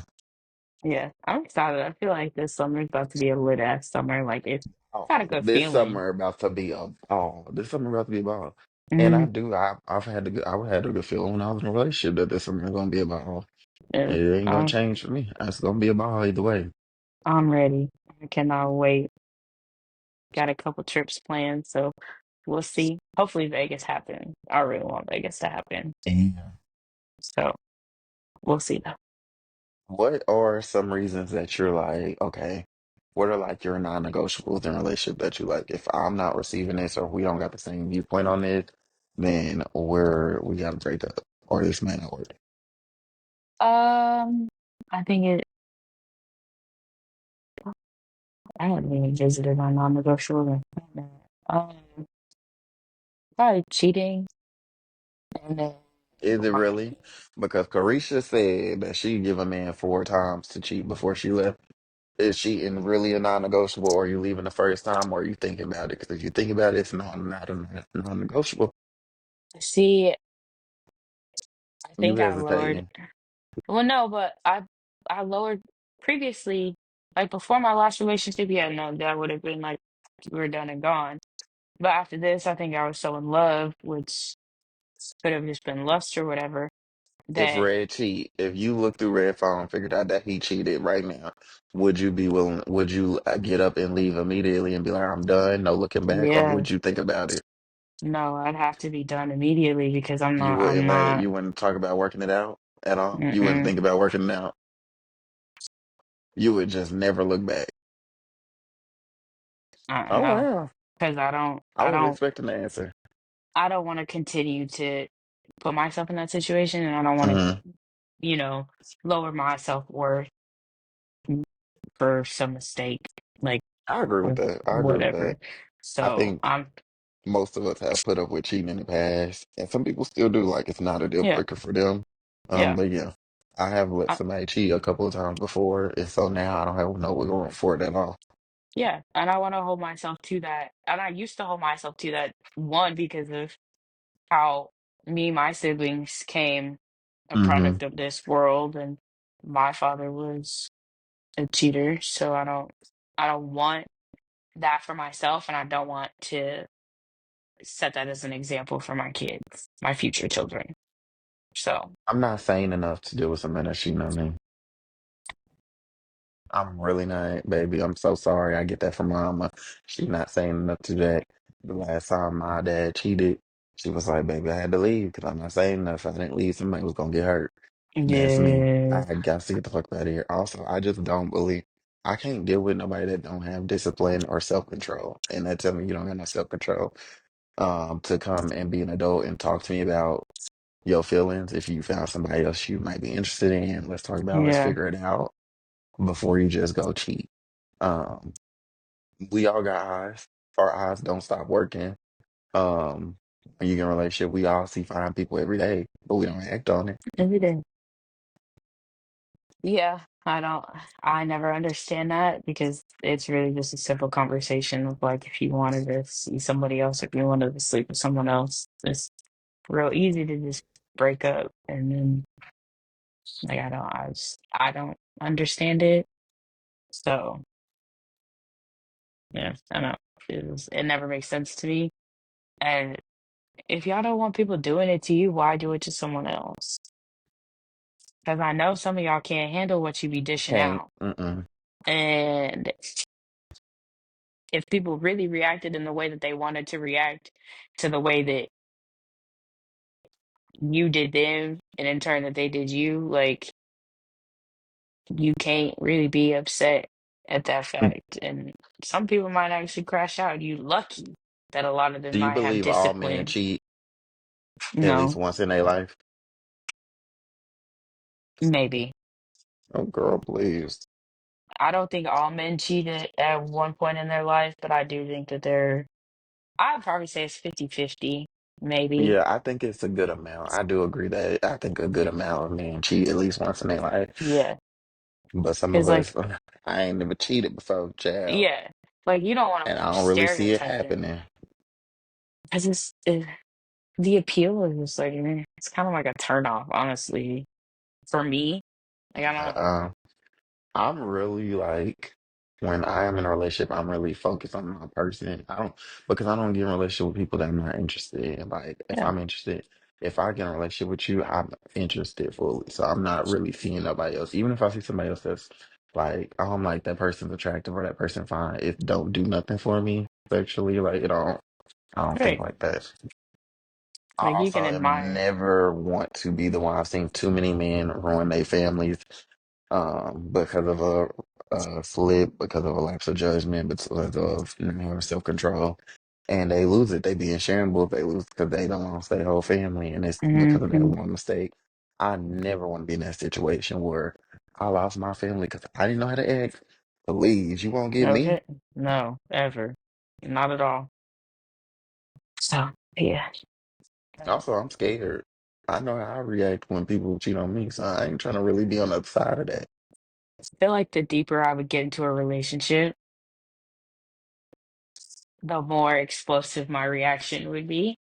Speaker 1: Yeah. I'm excited. I feel like this summer is about to be a lit ass summer. Like it's
Speaker 2: Oh,
Speaker 1: got a good
Speaker 2: this
Speaker 1: feeling.
Speaker 2: summer about to be a ball. This summer about to be a ball. And
Speaker 1: Mm-hmm.
Speaker 2: I had a good feeling when I was in a relationship that this summer is gonna be a ball.
Speaker 1: Yeah.
Speaker 2: It ain't gonna change for me. It's gonna be a ball either way.
Speaker 1: I'm ready. I cannot wait. Got a couple trips planned, so we'll see. Hopefully Vegas happens. I really want Vegas to happen.
Speaker 2: Yeah.
Speaker 1: So we'll see though.
Speaker 2: What are some reasons that you're like, okay, what are like your non-negotiables in a relationship that you like? If I'm not receiving this or we don't got the same viewpoint on it, then we gotta break up or this may not work.
Speaker 1: Um, I think it. I haven't even visited my non-negotiable. Um, probably cheating, and then
Speaker 2: Is it really? Because Carisha said that she give a man 4 times to cheat before she left. Is cheating really a non-negotiable, or are you leaving the first time, or are you thinking about it? Because if you think about it, it's not a non-negotiable.
Speaker 1: see. I
Speaker 2: You
Speaker 1: think I lowered.
Speaker 2: hesitating.
Speaker 1: Well, no, but I lowered previously, like before my last relationship. Yeah, no, that would have been like we were done and gone. But after this, I think I was so in love, which could have just been lust or whatever,
Speaker 2: If
Speaker 1: that
Speaker 2: Red cheat, if you look through Red phone, figured out that he cheated right now, would you be willing? Would you get up and leave immediately and be like, "I'm done, no looking back," or
Speaker 1: yeah,
Speaker 2: would you think about it?
Speaker 1: no, I'd have to be done immediately because
Speaker 2: You
Speaker 1: I'm
Speaker 2: wouldn't let
Speaker 1: not
Speaker 2: you wouldn't talk about working it out at all. You wouldn't
Speaker 1: mm-mm,
Speaker 2: think about working it out. You would just never look back. Oh
Speaker 1: no,
Speaker 2: wow,
Speaker 1: because
Speaker 2: I was expecting the answer.
Speaker 1: I don't want to continue to put myself in that situation, and I don't want to,
Speaker 2: Hmm.
Speaker 1: you know, lower my self-worth for some mistake, like,
Speaker 2: I agree with
Speaker 1: or
Speaker 2: that. I agree with that.
Speaker 1: whatever.
Speaker 2: I
Speaker 1: So
Speaker 2: think most of us have put up with cheating in the past, and some people still do. Like it's not a deal
Speaker 1: yeah,
Speaker 2: breaker for them.
Speaker 1: yeah,
Speaker 2: But yeah, I have let
Speaker 1: I,
Speaker 2: somebody cheat a couple of times before, and so now I don't have no wiggle room for it at all.
Speaker 1: yeah, and I want to hold myself to that, and I used to hold myself to that one because of how me and my siblings came a
Speaker 2: Hmm.
Speaker 1: product of this world, and my father was a cheater, so I don't want that for myself, and I don't want to set that as an example for my kids, my future children. So,
Speaker 2: I'm not sane enough to deal with somebody that's cheating on me. I'm really not, baby. I'm so sorry. I get that from mama. She's not saying enough to that. The last time my dad cheated, she was like, "Baby, I had to leave because I'm not saying enough. If I didn't leave, somebody was gonna get hurt." That's me.
Speaker 1: yeah,
Speaker 2: I got to get the fuck out of here. Also, I just don't believe I can't deal with nobody that don't have discipline or self control, and that tell me you don't have no self control. To come and be an adult and talk to me about your feelings. If you found somebody else you might be interested in, let's talk about. It, let's
Speaker 1: yeah,
Speaker 2: figure it out before you just go cheat. Um, we all got eyes. Our eyes don't stop working. Um, when you get in a relationship, we all see fine people every day, but we don't act on it.
Speaker 1: every day. Yeah, I never understand that because it's really just a simple conversation of like if you wanted to see somebody else, if you wanted to sleep with someone else, it's real easy to just break up and then like I don't understand it. So yeah, I don't know. It never makes sense to me. And if y'all don't want people doing it to you, why do it to someone else? Because I know some of y'all can't handle what you be dishing
Speaker 2: Can't.
Speaker 1: out.
Speaker 2: Mm-mm.
Speaker 1: And if people really reacted in the way that they wanted to react to the way that you did them, and in turn that they did you, like you can't really be upset at that fact. And some people might actually crash out. You lucky that a lot of them
Speaker 2: Do you
Speaker 1: might have
Speaker 2: believe all men
Speaker 1: discipline.
Speaker 2: cheat at least
Speaker 1: No,
Speaker 2: once in their life?
Speaker 1: maybe.
Speaker 2: Oh, girl, please.
Speaker 1: I don't think all men cheat at one point in their life, but I do think that I'd probably say it's 50-50, maybe.
Speaker 2: Yeah, I think it's a good amount. I do agree that I think a good amount of men cheat at least once in their life.
Speaker 1: Yeah.
Speaker 2: But some of
Speaker 1: Because, like,
Speaker 2: us, I ain't never cheated before, child,
Speaker 1: yeah, like you don't want to
Speaker 2: and I don't really see it
Speaker 1: stereotype them
Speaker 2: happening.
Speaker 1: because the appeal is just like, it's kind of like a turn off, honestly, for me. Like, I don't,
Speaker 2: Uh, I'm really like when I am in a relationship, I'm really focused on my person. I don't because I don't get in a relationship with people that I'm not interested in. Like if
Speaker 1: yeah,
Speaker 2: I'm interested, if I get in a relationship with you, I'm interested fully. So I'm not really seeing nobody else. Even if I see somebody else that's like, oh, I'm like that person's attractive or that person fine, it don't do nothing for me sexually. Like it don't I don't think
Speaker 1: right.
Speaker 2: like that. I
Speaker 1: Like, you can
Speaker 2: also am
Speaker 1: admire.
Speaker 2: never want to be the one. I've seen too many men ruin their families because of a slip, because of a lapse of judgment, because of not having self-control. And they lose it. They be in shambles. They lose because they don't lost their whole family. And it's because of that
Speaker 1: Hmm.
Speaker 2: one mistake. I never want to be in that situation where I lost my family because I didn't know how to act. Please, you won't get me.
Speaker 1: Okay. No, ever. Not at all. So, yeah.
Speaker 2: Also, I'm scared. I know how I react when people cheat on me, so I ain't trying to really be on the other side of that.
Speaker 1: I feel like the deeper I would get into a relationship, the more explosive my reaction would be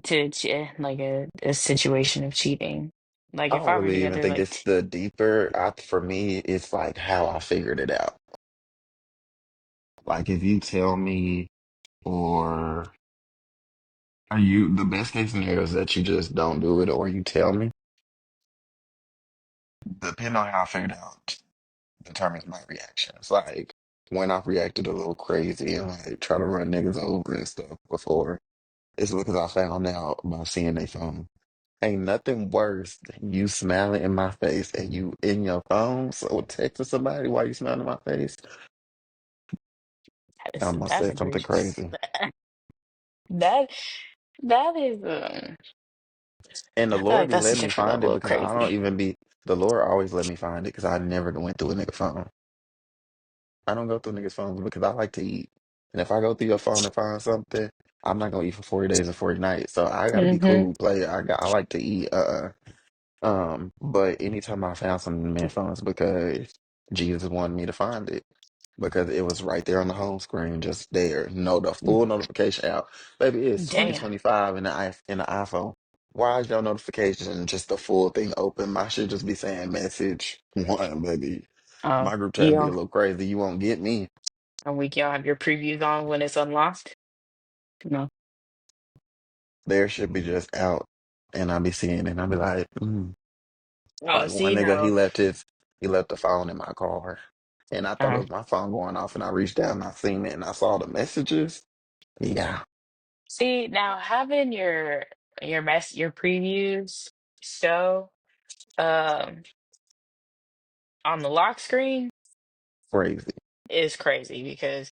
Speaker 1: to like a situation of cheating. Like,
Speaker 2: I
Speaker 1: if
Speaker 2: don't
Speaker 1: I were
Speaker 2: really even
Speaker 1: together,
Speaker 2: think
Speaker 1: like,
Speaker 2: it's the deeper. For me, it's like how I figured it out. Like if you tell me, or Are you the best case scenario is that you just don't do it or you tell me? Depending on how I figured out determines my reactions. Like when I've reacted a little crazy and like try to run niggas over and stuff before, it's because I found out by seeing their phone. Ain't nothing worse than you smiling in my face and you in your phone. So texting somebody while you smiling in my face, I almost
Speaker 1: That's
Speaker 2: said something
Speaker 1: egregious.
Speaker 2: crazy.
Speaker 1: That that is
Speaker 2: And the
Speaker 1: I feel
Speaker 2: Lord
Speaker 1: like
Speaker 2: be
Speaker 1: that's a
Speaker 2: letting me
Speaker 1: different
Speaker 2: find it
Speaker 1: level of
Speaker 2: because I don't
Speaker 1: crazy.
Speaker 2: even be, the Lord always let me find it because I never went through a nigga phone. I don't go through niggas' phones because I like to eat. And if I go through your phone and find something, I'm not gonna eat for 40 days and 40 nights. So I gotta be
Speaker 1: Hmm.
Speaker 2: cool, player. I like to eat. But anytime I found something in men's phones because Jesus wanted me to find it. Because it was right there on the home screen, just there. No, the full notification out. Baby, it's
Speaker 1: Damn.
Speaker 2: 2025 in the iPhone. Why is your notification just the full thing open? My shit just be saying message one, baby.
Speaker 1: Oh,
Speaker 2: My group
Speaker 1: you
Speaker 2: chat be a
Speaker 1: know,
Speaker 2: little crazy. You won't get me.
Speaker 1: a week you'll have your previews on when it's unlocked. No.
Speaker 2: Their shit be just out. And I be seeing it and I be like, mm.
Speaker 1: Oh,
Speaker 2: Like one
Speaker 1: see
Speaker 2: nigga,
Speaker 1: now.
Speaker 2: he left the phone in my car. And I thought it
Speaker 1: Uh,
Speaker 2: was my phone going off and I reached down and I seen it and I saw the messages. Yeah,
Speaker 1: see now having your previews show um on the lock screen
Speaker 2: crazy.
Speaker 1: is crazy because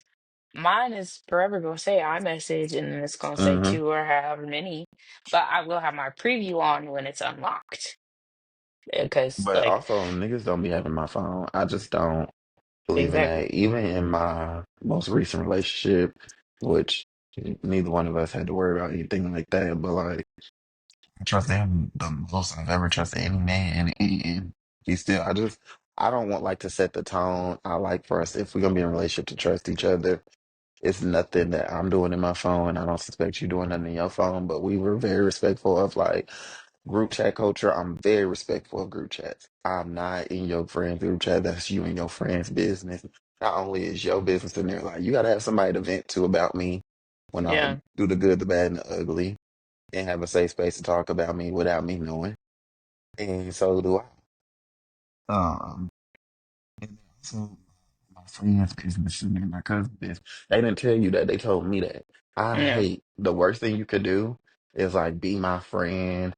Speaker 1: mine is forever gonna say iMessage and then it's gonna say
Speaker 2: Hmm.
Speaker 1: two or however many, but I will have my preview on when it's unlocked because
Speaker 2: But
Speaker 1: like
Speaker 2: also, niggas don't be having my phone. I just don't believe in
Speaker 1: exactly.
Speaker 2: that. Even in my most recent relationship, which neither one of us had to worry about anything like that, but like, I trust him the most I've ever trusted any man. And he still, I don't want like to set the tone. I like for us, if we're gonna be in a relationship, to trust each other. It's nothing that I'm doing in my phone. I don't suspect you doing nothing in your phone, but we were very respectful of like group chat culture. I'm very respectful of group chats. I'm not in your friend's group chat. That's you and your friend's business. Not only is your business in there, like you gotta have somebody to vent to about me when I
Speaker 1: Yeah.
Speaker 2: do the good, the bad, and the ugly, and have a safe space to talk about me without me knowing. And so do I. Um, and also my friend's business and my cousin's business. They didn't tell you that. They told me that. I
Speaker 1: Yeah.
Speaker 2: hate the worst thing you could do is like be my friend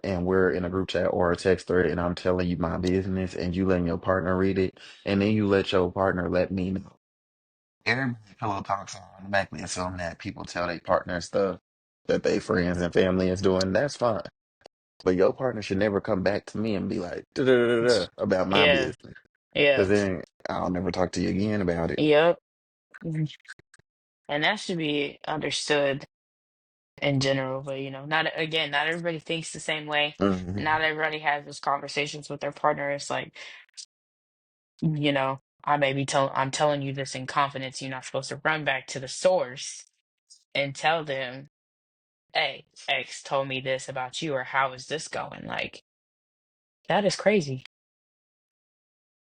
Speaker 2: and we're in a group chat or a text thread and I'm telling you my business and you letting your partner read it and then you let your partner let me know. Everybody pillow talks are automatically assume that people tell their partner stuff that they friends and family is doing. That's fine. But your partner should never come back to me and be like da da da da about my
Speaker 1: Yeah.
Speaker 2: business.
Speaker 1: Yeah.
Speaker 2: Because then I'll never talk to you again about it.
Speaker 1: Yep. Mhm. And that should be understood in general, but not again, not everybody thinks the same way.
Speaker 2: Hmm.
Speaker 1: Not everybody has those conversations with their partner. It's like, I'm telling you this in confidence. You're not supposed to run back to the source and tell them, hey, X told me this about you, or how is this going? Like, that is crazy.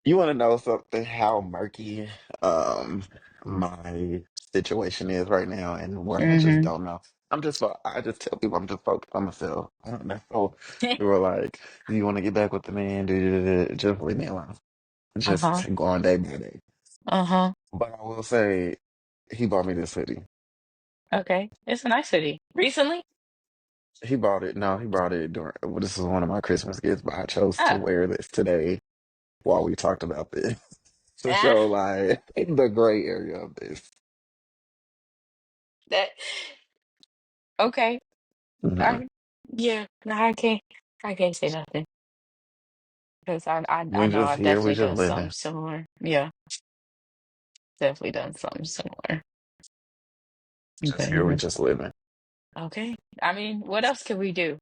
Speaker 2: You want to know something? How murky um my situation is right now, and what I just
Speaker 1: Hmm.
Speaker 2: don't know. I just tell people I'm just focused on myself. I don't know. So they were like, "Do you want to get back with the man? Just leave me alone.
Speaker 1: Uh-huh.
Speaker 2: Just go on day by day."
Speaker 1: Uh-huh.
Speaker 2: But I will say, he bought me this hoodie.
Speaker 1: Okay. It's a nice city. Recently?
Speaker 2: He bought it. No, he brought it during. Well, this is one of my Christmas gifts, but I chose to
Speaker 1: Oh.
Speaker 2: wear this today while we talked about this to
Speaker 1: Ah,
Speaker 2: show like the gray area of this.
Speaker 1: that okay.
Speaker 2: Mhm.
Speaker 1: I yeah, no, I can't say nothing. Because I
Speaker 2: We
Speaker 1: know
Speaker 2: just
Speaker 1: I've
Speaker 2: here, we
Speaker 1: definitely
Speaker 2: just
Speaker 1: done something
Speaker 2: living.
Speaker 1: similar. Yeah, definitely done something similar.
Speaker 2: Just
Speaker 1: But
Speaker 2: here, we
Speaker 1: yeah.
Speaker 2: just living.
Speaker 1: Okay. I mean, what else can we do?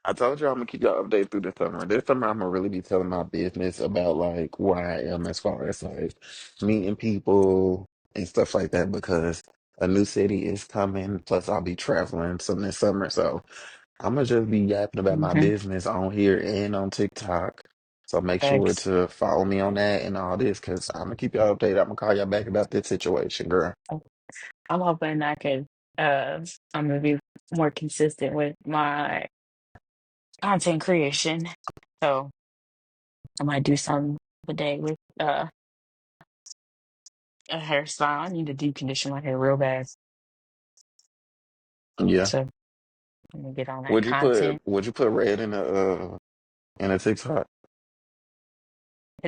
Speaker 2: I told you I'm gonna keep y'all updated through the summer. This summer, I'm gonna really be telling my business about like where I am as far as like meeting people and stuff like that because a new city is coming. Plus, I'll be traveling some this summer, so I'm gonna just be yapping about my
Speaker 1: Hmm.
Speaker 2: business on here and on TikTok. So make sure
Speaker 1: Thanks.
Speaker 2: to follow me on that and all this because I'm gonna keep y'all updated. I'm gonna call y'all back about this situation, girl.
Speaker 1: I'm hoping I could I'm gonna be more consistent with my content creation. So I might do some a day with a hairstyle. I need to deep condition my hair real bad.
Speaker 2: Yeah.
Speaker 1: So I'm gonna get on that content.
Speaker 2: Would you put red in a TikTok?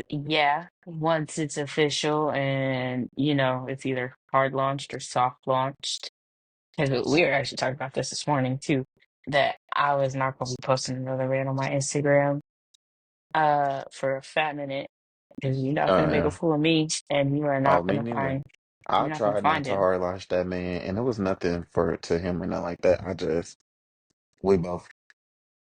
Speaker 1: Yeah, once it's official and it's either hard launched or soft launched. Because we were actually talking about this morning too, that I was not gonna be posting another reel on my Instagram for a fat minute because you're not
Speaker 2: Oh
Speaker 1: gonna make a
Speaker 2: yeah.
Speaker 1: fool of me and
Speaker 2: Oh, me neither.
Speaker 1: you're
Speaker 2: I
Speaker 1: not gonna
Speaker 2: tried not
Speaker 1: find
Speaker 2: to
Speaker 1: him.
Speaker 2: hard launch that man, and it was nothing for to him or nothing like that. We both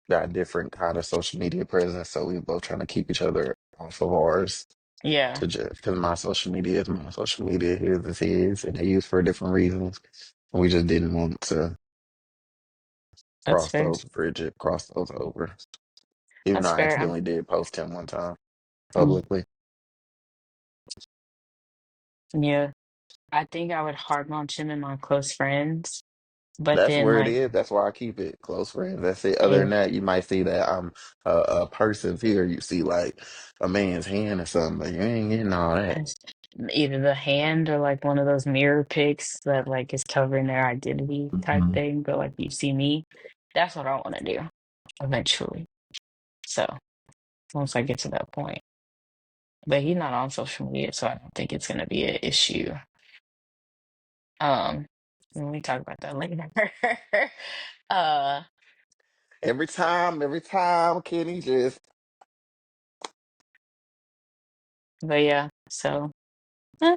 Speaker 2: got different kind of social media presence, so we both trying to keep each other off of ours
Speaker 1: Yeah,
Speaker 2: to just because my social media is my social media, his is his, and they use for different reasons. And we just didn't want to
Speaker 1: that's fair.
Speaker 2: cross those over. Even though
Speaker 1: That's
Speaker 2: I
Speaker 1: fair.
Speaker 2: accidentally did post him one time
Speaker 1: Mm,
Speaker 2: publicly.
Speaker 1: yeah, I think I would hard launch him in my close friends, but
Speaker 2: That's
Speaker 1: then
Speaker 2: where it
Speaker 1: like
Speaker 2: is. That's why I keep it close friends. That's it. Other than
Speaker 1: if
Speaker 2: that, you might see that I'm a person here. You see like a man's hand or something, but you ain't getting all that.
Speaker 1: it's either the hand or like one of those mirror pics that like is covering their identity type
Speaker 2: Mhm.
Speaker 1: thing, but like you see me, that's what I want to do eventually. So once I get to that point, but he's not on social media, so I don't think it's gonna be an issue. Um, when we talk about that later. uh,
Speaker 2: Every time, Kenny just
Speaker 1: but yeah, so eh,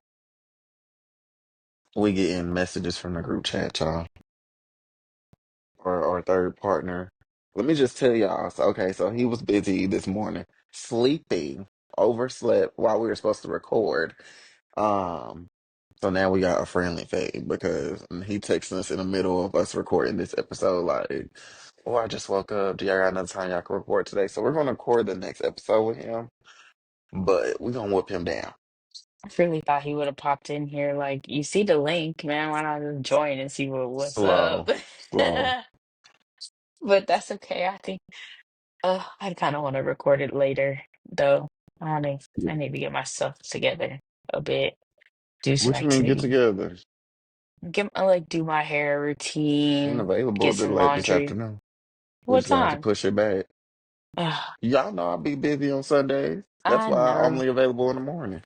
Speaker 2: we getting messages from the group chat, y'all, or our third partner. Let me just tell y'all. So, okay, so he was busy this morning, sleeping, overslept while we were supposed to record. Um, so now we got a friendly fade because he texted us in the middle of us recording this episode, like, "Oh, I just woke up. Do y'all got another time y'all can record today?" So we're gonna record the next episode with him, but we're gonna whoop him down.
Speaker 1: I really thought he would have popped in here. Like, you see the link, man. Why not just join and see what's up?
Speaker 2: Slow, slow.
Speaker 1: But that's okay. I think I kind of want to record it later, though. I need to get myself together a bit, do some
Speaker 2: What you mean get
Speaker 1: activity,
Speaker 2: together?
Speaker 1: do my hair
Speaker 2: Ain't
Speaker 1: routine,
Speaker 2: available
Speaker 1: get
Speaker 2: this
Speaker 1: some
Speaker 2: late this
Speaker 1: laundry.
Speaker 2: afternoon. We
Speaker 1: What
Speaker 2: just gonna have to
Speaker 1: time?
Speaker 2: push it back.
Speaker 1: Ugh,
Speaker 2: Y'all know I'll be busy on Sundays. That's
Speaker 1: I
Speaker 2: why I'm
Speaker 1: know.
Speaker 2: only available in the morning.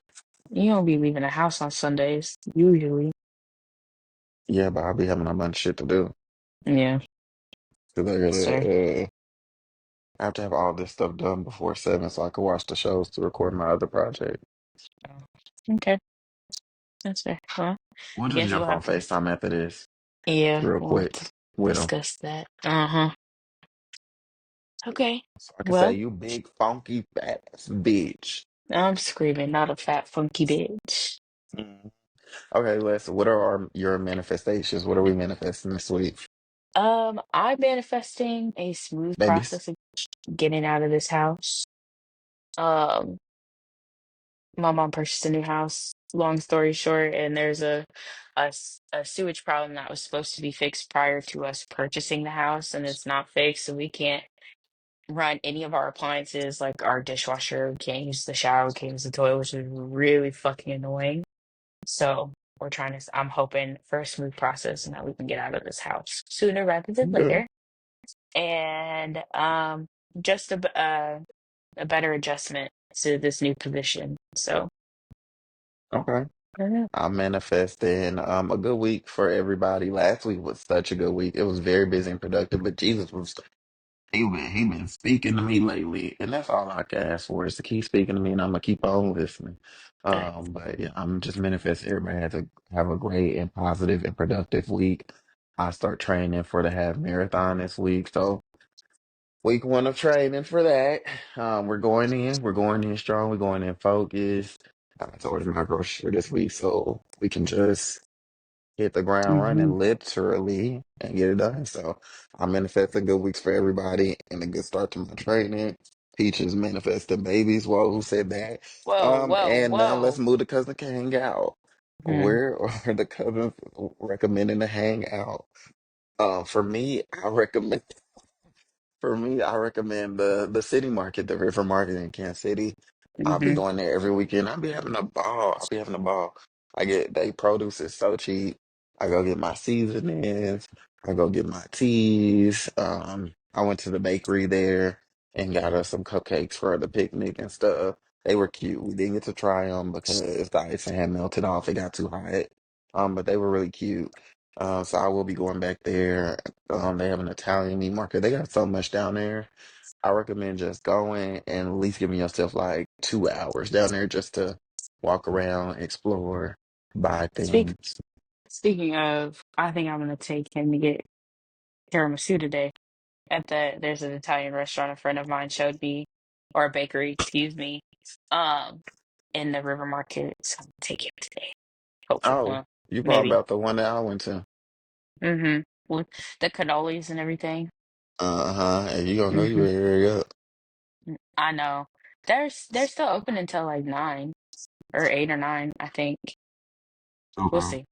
Speaker 1: You don't be leaving the house on Sundays, usually.
Speaker 2: Yeah, but I'll be having a bunch of shit to do.
Speaker 1: Yeah,
Speaker 2: 'Cause
Speaker 1: sir.
Speaker 2: I have to have all this stuff done before 7 so I can watch the shows to record my other project.
Speaker 1: Oh, okay, that's fair. Well,
Speaker 2: We'll just
Speaker 1: guess we'll
Speaker 2: jump on
Speaker 1: have to.
Speaker 2: FaceTime after this
Speaker 1: Yeah,
Speaker 2: real
Speaker 1: we'll have
Speaker 2: quick
Speaker 1: to
Speaker 2: with him.
Speaker 1: discuss that. Uh-huh. Okay.
Speaker 2: So I can say,
Speaker 1: Well,
Speaker 2: "You big, funky, fat ass bitch."
Speaker 1: I'm screaming, not a fat, funky bitch.
Speaker 2: Mhm. Okay, Les, what are your manifestations? What are we manifesting this week?
Speaker 1: I'm manifesting a smooth
Speaker 2: Babies?
Speaker 1: process of getting out of this house. Um, my mom purchased a new house. Long story short, and there's a sewage problem that was supposed to be fixed prior to us purchasing the house, and it's not fixed, so we can't run any of our appliances, like our dishwasher. We can't use the shower, we can't use the toilet, which is really fucking annoying. So I'm hoping for a smooth process and that we can get out of this house sooner rather than
Speaker 2: Okay.
Speaker 1: later. And just a better adjustment to this new position. So,
Speaker 2: Okay.
Speaker 1: I don't know.
Speaker 2: I'm manifesting a good week for everybody. Last week was such a good week. It was very busy and productive, but Jesus was he been speaking to me lately, and that's all I can ask for is to keep speaking to me, and I'm gonna keep on listening. But yeah, I'm just manifesting everybody has to have a great and positive and productive week. I start training for the half marathon this week, so week one of training for that. We're going in strong, we're going in focused. I told him my grocery this week, so we can just hit the ground
Speaker 1: Mhm.
Speaker 2: running literally and get it done. So I'm manifesting good weeks for everybody and a good start to my training. Peaches manifesting babies. Whoa, who said that?
Speaker 1: Whoa, whoa,
Speaker 2: And now let's
Speaker 1: whoa.
Speaker 2: move to Cousin K hang out.
Speaker 1: Mhm.
Speaker 2: Where are the cousins recommending to hang out? For me, I recommend the city market, the river market in Kansas City. I'll be
Speaker 1: Mhm.
Speaker 2: going there every weekend. I'll be having a ball. I'll be having a ball. I get they produce is so cheap. I go get my seasonings. I go get my teas. I went to the bakery there and got us some cupcakes for the picnic and stuff. They were cute. We didn't get to try them because the icing had melted off. It got too hot. But they were really cute. So I will be going back there. They have an Italian meat market. They got so much down there. I recommend just going and at least giving yourself like 2 hours down there just to walk around, explore, buy
Speaker 1: Speak
Speaker 2: things.
Speaker 1: Speaking of, I think I'm gonna take him to get tiramisu today. There's an Italian restaurant a friend of mine showed me, or a bakery, excuse me, um, in the River Market. So I'm gonna take him today. Hopefully,
Speaker 2: Oh,
Speaker 1: well,
Speaker 2: you probably
Speaker 1: maybe.
Speaker 2: about the one that I went to.
Speaker 1: With the cannolis and everything.
Speaker 2: Uh-huh. And you gonna know you
Speaker 1: hmm
Speaker 2: very up.
Speaker 1: I know. They're still open until like 9 or 8 or 9, I think. We'll
Speaker 2: Okay.
Speaker 1: see.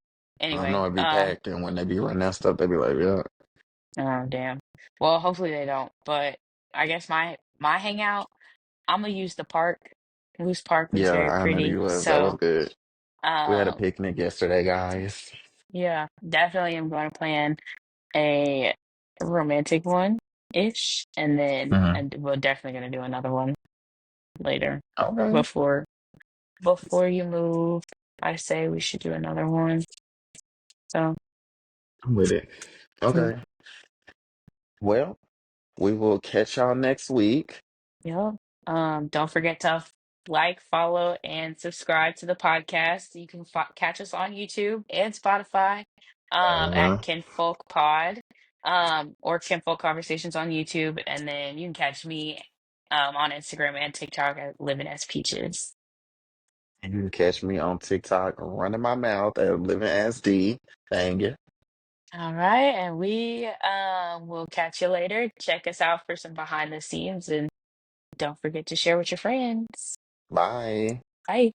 Speaker 2: I know
Speaker 1: Anyway,
Speaker 2: it'd be packed, and when they be running that stuff, they be like, yeah.
Speaker 1: oh damn. Well, hopefully they don't. But I guess my hangout, I'm gonna use the park. Moose Park was
Speaker 2: Yeah,
Speaker 1: very
Speaker 2: I remember
Speaker 1: pretty.
Speaker 2: you was. That was
Speaker 1: So,
Speaker 2: good. We had a
Speaker 1: um,
Speaker 2: picnic yesterday, guys.
Speaker 1: yeah, definitely I'm going to plan a romantic one ish, and then
Speaker 2: Hmm.
Speaker 1: and we're definitely gonna do another one later
Speaker 2: Okay.
Speaker 1: before you move. I say we should do another one. So,
Speaker 2: I'm with it.
Speaker 1: mm,
Speaker 2: Okay. Well, we will catch y'all next week.
Speaker 1: yeah. Don't forget to like, follow, and subscribe to the podcast. You can catch us on YouTube and Spotify, at
Speaker 2: Uh-huh.
Speaker 1: Kinfolk Pod, or Kinfolk Conversations on YouTube, and then you can catch me, on Instagram and TikTok at Living as Peaches.
Speaker 2: You can catch me on TikTok running my mouth at Living as D. Thank you.
Speaker 1: All right, and we will catch you later. Check us out for some behind the scenes, and don't forget to share with your friends.
Speaker 2: Bye.
Speaker 1: Bye.